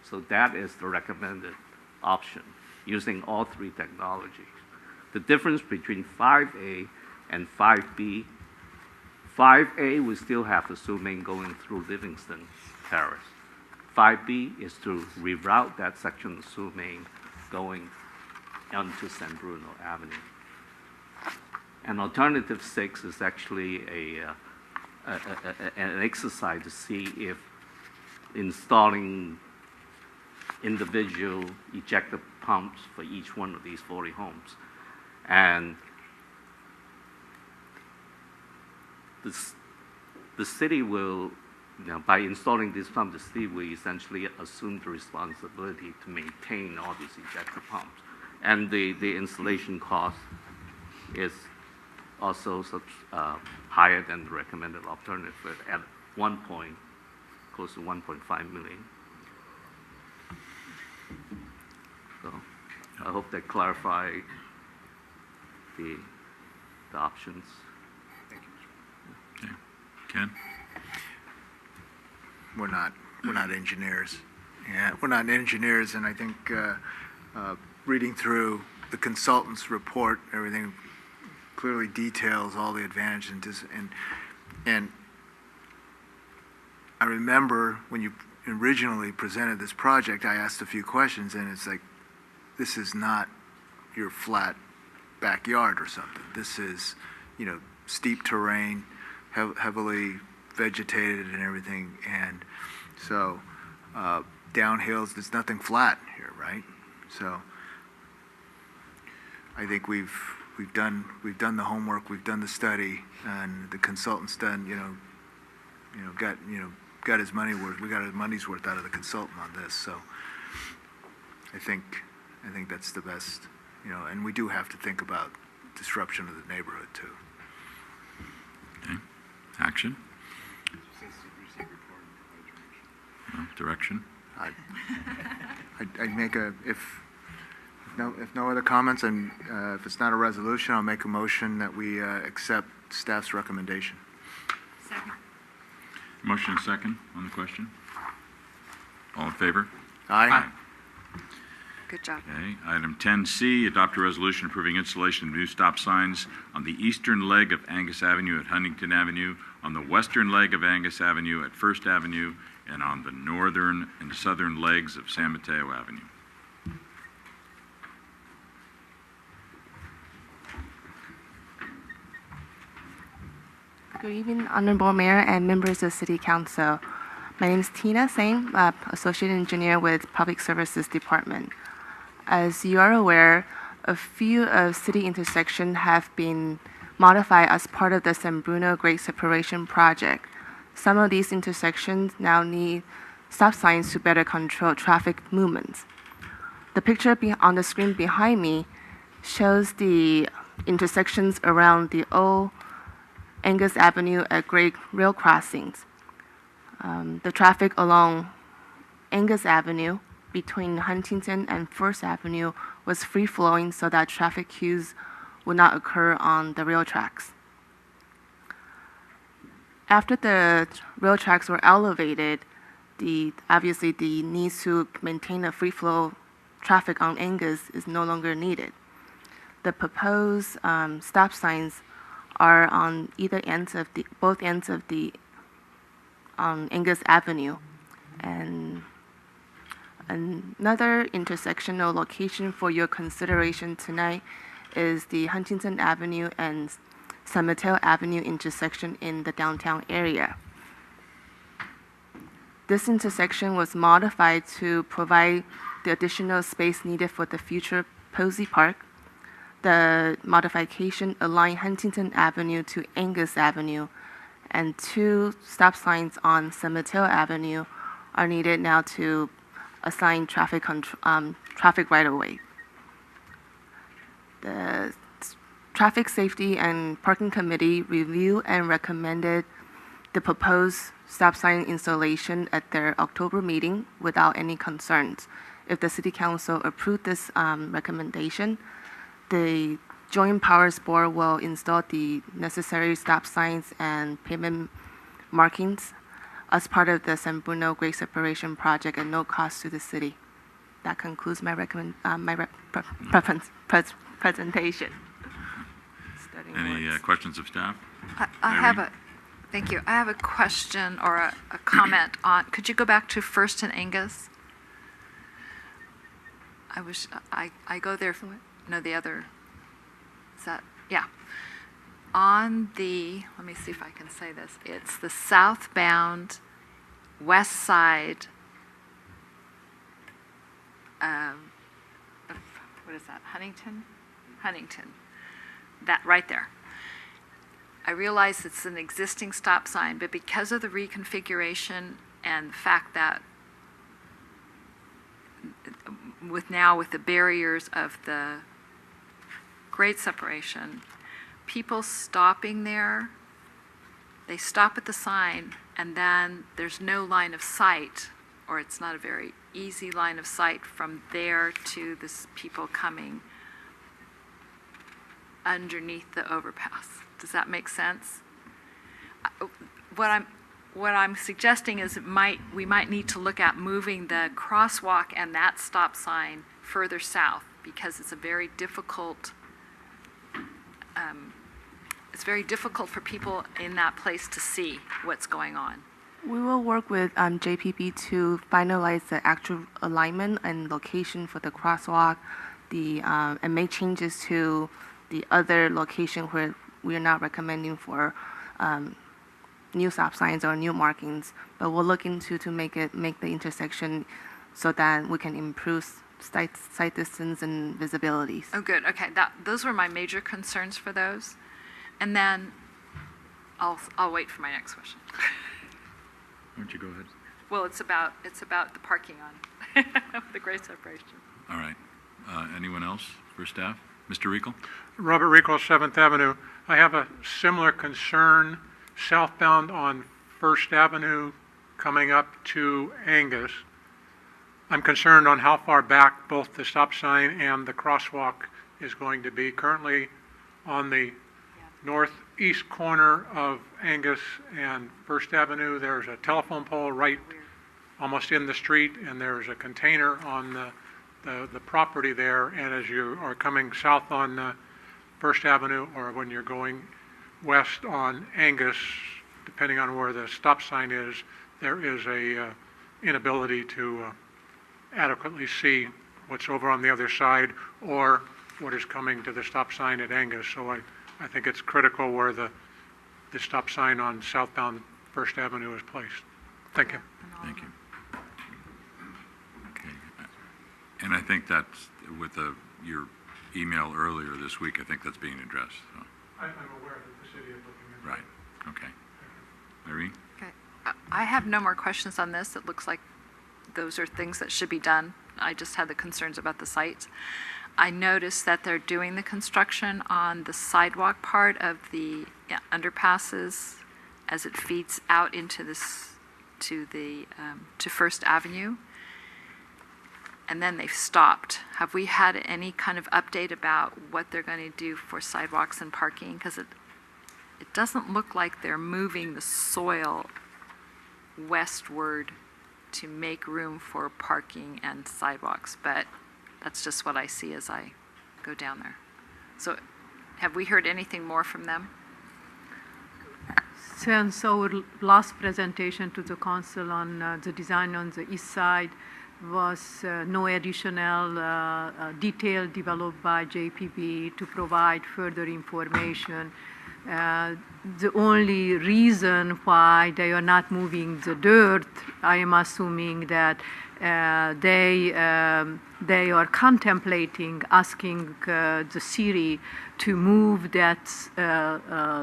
So that is the recommended option, using all 3 technologies. The difference between 5A and 5B, 5A will still have the sewer main going through Livingston Terrace. 5B is to reroute that section of sewer main going onto San Bruno Avenue. And alternative 6 is actually an exercise to see if installing individual ejector pumps for each one of these 40 homes. And the city will, by installing these pumps, the city will essentially assume the responsibility to maintain all these ejector pumps. And the installation cost is also higher than the recommended alternative at one point, close to 1.5 million. So I hope that clarified the options. Thank you. Okay. Ken? We're not engineers. Yeah, we're not engineers, and I think reading through the consultant's report, everything clearly details all the advantages and I remember when you originally presented this project, I asked a few questions, and it's like, this is not your flat backyard or something. This is, steep terrain, heavily vegetated and everything, and so downhills, there's nothing flat here, right? So I think we've done the homework, we've done the study, and the consultant's done, got his money worth. We got his money's worth out of the consultant on this. So I think that's the best, and we do have to think about disruption of the neighborhood too. Okay. Action? No, direction? I'd make if no other comments, and if it's not a resolution, I'll make a motion that we accept staff's recommendation. Second. Motion and second on the question. All in favor? Aye. Good job. Okay. Item 10C, adopt a resolution approving installation of new stop signs on the eastern leg of Angus Avenue at Huntington Avenue on the western leg of Angus Avenue at First Avenue and on the northern and southern legs of San Mateo Avenue. Good evening, Honorable Mayor and members of City Council. My name is Tina Singh, Associate Engineer with Public Services Department. As you are aware, a few of city intersections have been modified as part of the San Bruno Great Separation Project. Some of these intersections now need stop signs to better control traffic movements. The picture on the screen behind me shows the intersections around the old Angus Avenue at Great Rail Crossings. The traffic along Angus Avenue between Huntington and First Avenue was free-flowing so that traffic queues would not occur on the rail tracks. After the rail tracks were elevated, obviously the need to maintain a free flow traffic on Angus is no longer needed. The proposed stop signs are on both ends of the Angus Avenue. And another intersectional location for your consideration tonight is the Huntington Avenue and San Mateo Avenue intersection in the downtown area. This intersection was modified to provide the additional space needed for the future Posey Park. The modification aligned Huntington Avenue to Angus Avenue, and 2 stop signs on San Mateo Avenue are needed now to assign traffic right-of-way. The Traffic Safety and Parking Committee reviewed and recommended the proposed stop sign installation at their October meeting without any concerns. If the City Council approved this recommendation, the Joint Powers Board will install the necessary stop signs and pavement markings as part of the San Bruno Great Separation Project at no cost to the city. That concludes my presentation. Any questions of staff? Thank you. I have a question or a comment on, could you go back to First and Angus? I go there, no, the other, is that, yeah. On the, let me see if I can say this, it's the southbound west side what is that, Huntington? Huntington, that right there. I realize it's an existing stop sign, but because of the reconfiguration and the fact that with the barriers of the grade separation, people stopping there, they stop at the sign and then there's no line of sight, or it's not a very easy line of sight from there to this people coming underneath the overpass. Does that make sense? What I'm suggesting is we might need to look at moving the crosswalk and that stop sign further south, because it's a very difficult. It's very difficult for people in that place to see what's going on. We will work with JPB to finalize the actual alignment and location for the crosswalk, and make changes to the other location where we are not recommending for new stop signs or new markings. But we'll look into to make the intersection so that we can improve sight distance and visibility. Oh, good. Okay, those were my major concerns for those, and then I'll wait for my next question. Why don't you go ahead? Well, it's about the parking on the great separation. All right. Anyone else for staff? Mr. Rico? Robert Rico, 7th Avenue. I have a similar concern southbound on First Avenue coming up to Angus. I'm concerned on how far back both the stop sign and the crosswalk is going to be. Currently on the northeast corner of Angus and First Avenue, there's a telephone pole right almost in the street, and there's a container on the property there. And as you are coming south on First Avenue, or when you're going west on Angus, depending on where the stop sign is, there is a inability to adequately see what's over on the other side or what is coming to the stop sign at Angus. So I think it's critical where the stop sign on southbound First Avenue is placed. Thank you. Thank you. Okay. And I think that's, with your email earlier this week, I think that's being addressed. So. I'm aware that the city is looking into it. Right. Okay. Irene? Okay. I have no more questions on this. It looks like those are things that should be done. I just had the concerns about the sites. I noticed that they're doing the construction on the sidewalk part of the underpasses as it feeds out into this to First Avenue, and then they've stopped. Have we had any kind of update about what they're going to do for sidewalks and parking? Because it doesn't look like they're moving the soil westward to make room for parking and sidewalks, but that's just what I see as I go down there. So have we heard anything more from them? Since our last presentation to the council on the design on the east side was no additional detail developed by JPB to provide further information. The only reason why they are not moving the dirt, I am assuming that they are contemplating asking the city to move that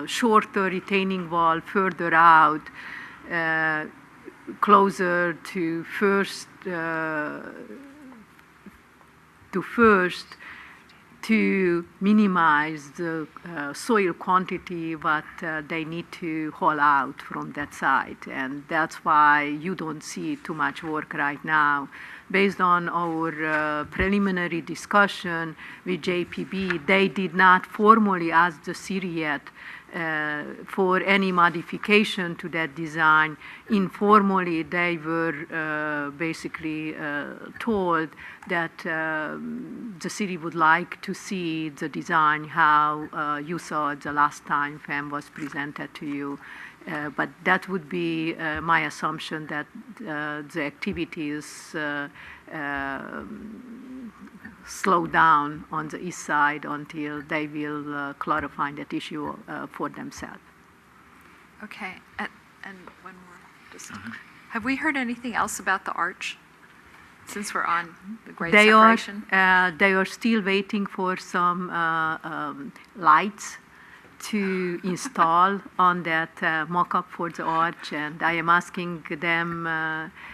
shorter retaining wall further out, closer to First, to minimize the soil quantity what they need to haul out from that site. And that's why you don't see too much work right now. Based on our preliminary discussion with JPB, they did not formally ask the city yet for any modification to that design. Informally, they were basically told that the city would like to see the design how you saw it the last time FEM was presented to you. But that would be my assumption that the activities slow down on the east side until they will clarify that issue for themselves. Okay, and one more. Just, have we heard anything else about the arch? Since we're on the grade separation? They are still waiting for some lights to install on that mock-up for the arch, and I am asking them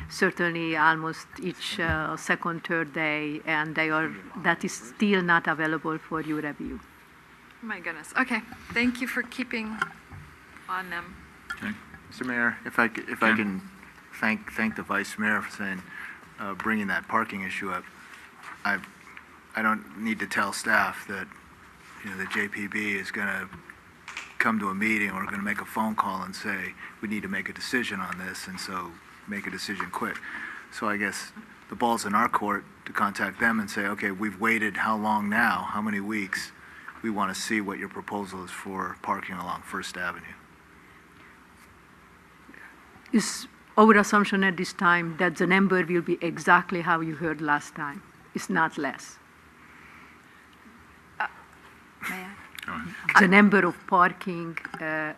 certainly almost each second, third day, and that is still not available for your review. Oh my goodness. Okay, thank you for keeping on them. Okay. Mr. Mayor, if I can thank the Vice Mayor for saying, bringing that parking issue up. I don't need to tell staff that, the JPB is going to come to a meeting or going to make a phone call and say, we need to make a decision on this, and so make a decision quick. So I guess the ball's in our court to contact them and say, okay, we've waited how long now, how many weeks? We want to see what your proposal is for parking along First Avenue. It's our assumption at this time that the number will be exactly how you heard last time. It's not less. May I? The number of parking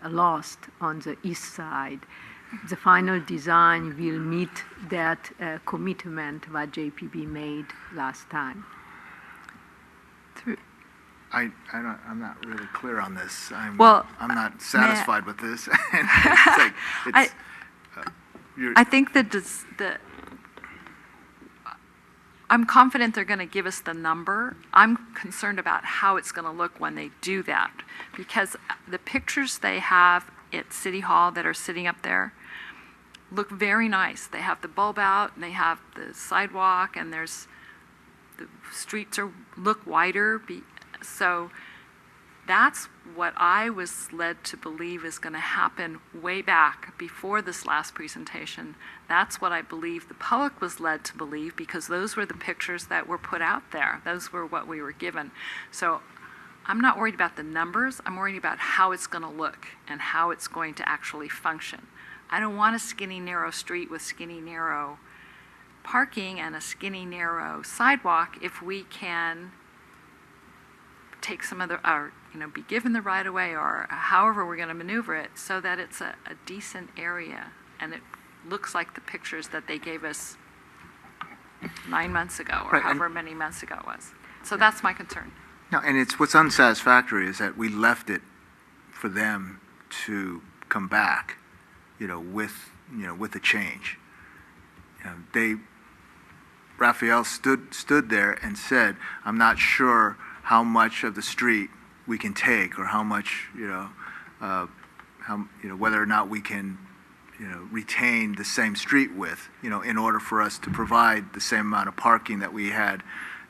lost on the east side, the final design will meet that commitment what JPB made last time. I'm not really clear on this. I'm not satisfied with this. I think that I'm confident they're going to give us the number. I'm concerned about how it's going to look when they do that, because the pictures they have at City Hall that are sitting up there look very nice. They have the bulb out, and they have the sidewalk, and the streets look wider. So that's what I was led to believe is going to happen way back before this last presentation. That's what I believe the public was led to believe, because those were the pictures that were put out there. Those were what we were given. So I'm not worried about the numbers. I'm worried about how it's going to look and how it's going to actually function. I don't want a skinny, narrow street with skinny, narrow parking and a skinny, narrow sidewalk if we can take some of the, or, be given the right of way or however we're going to maneuver it so that it's a decent area and it looks like the pictures that they gave us 9 months ago or Right, and- however many months ago it was. So that's my concern. No, and it's what's unsatisfactory is that we left it for them to come back, with a change. Raphael stood there and said, "I'm not sure how much of the street we can take, or how much, whether or not we can, retain the same street width, in order for us to provide the same amount of parking that we had,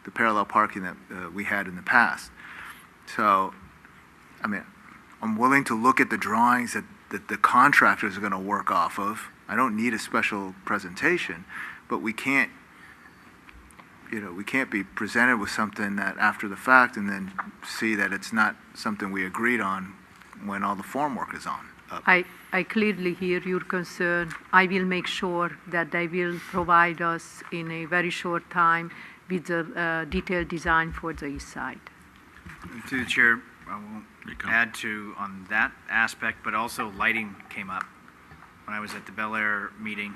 the parallel parking that we had in the past." So, I'm willing to look at the drawings that the contractors are going to work off of. I don't need a special presentation, but we can't be presented with something that after the fact and then see that it's not something we agreed on when all the formwork is on. I clearly hear your concern. I will make sure that they will provide us in a very short time with the detailed design for the east side. Through the chair, I won't add to on that aspect, but also lighting came up when I was at the Bel Air meeting,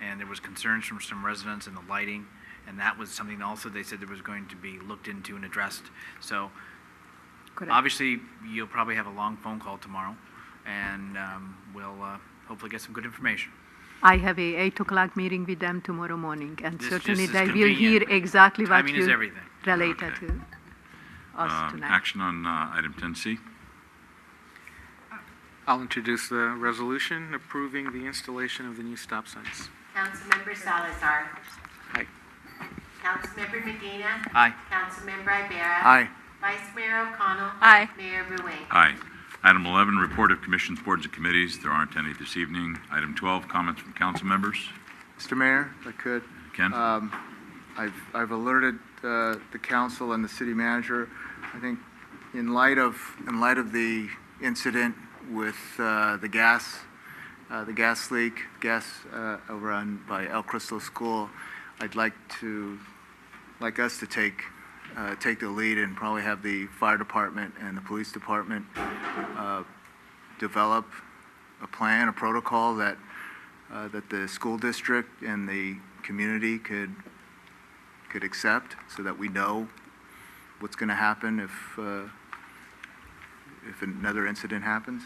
and there was concerns from some residents in the lighting, and that was something also they said there was going to be looked into and addressed. So Correct. obviously you'll probably have a long phone call tomorrow, and we'll hopefully get some good information. I have a 8 o'clock meeting with them tomorrow morning, and This certainly is they will hear convenient. exactly what Timing is you everything. related to us tonight. Action on item 10C. I'll introduce the resolution approving the installation of the new stop signs. Councilmember Salazar. Aye. Councilmember Medina. Aye. Councilmember Ibarra. Aye. Vice Mayor O'Connell. Aye. Mayor Ruane. Aye. Item 11, report of commissions, boards, and committees. There aren't any this evening. Item 12, comments from council members. Mr. Mayor, if I could. Ken? I've alerted the council and the city manager. I think in light of the incident with the gas leak, over on by El Cristo School, I'd like us to take the lead and probably have the fire department and the police department develop a plan, a protocol that the school district and the community could accept, so that we know what's going to happen if another incident happens.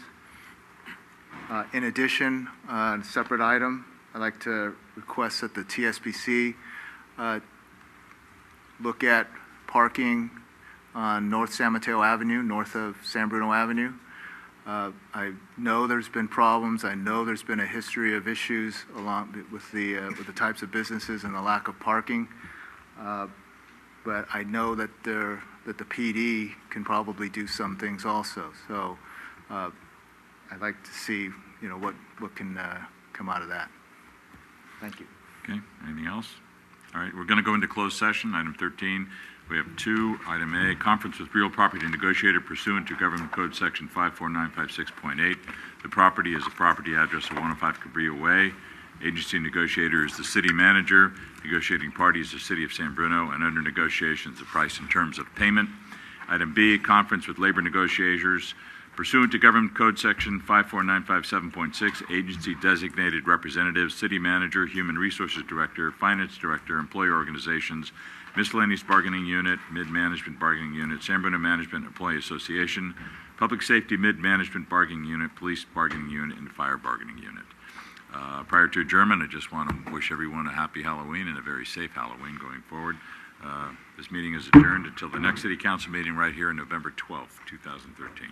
In addition, a separate item, I'd like to request that the TSBC look at parking on North San Mateo Avenue, north of San Bruno Avenue. I know there's been problems. I know there's been a history of issues along with the types of businesses and the lack of parking. But I know that the PD can probably do some things also. So I'd like to see, what can come out of that. Thank you. Okay, anything else? All right, we're going to go into closed session. Item 13, we have 2. Item A, conference with real property negotiator pursuant to Government Code Section 54956.8. The property is a property address of 105 Cabrillo Way. Agency negotiator is the city manager. Negotiating party is the city of San Bruno, and under negotiations, the price and terms of payment. Item B, conference with labor negotiators pursuant to Government Code Section 54957.6, agency designated representatives, city manager, human resources director, finance director, employer organizations, miscellaneous bargaining unit, mid-management bargaining unit, San Bruno Management Employee Association, public safety mid-management bargaining unit, police bargaining unit, and fire bargaining unit. Prior to adjournment, I just want to wish everyone a happy Halloween and a very safe Halloween going forward. This meeting is adjourned until the next City Council meeting right here on November 12th, 2013.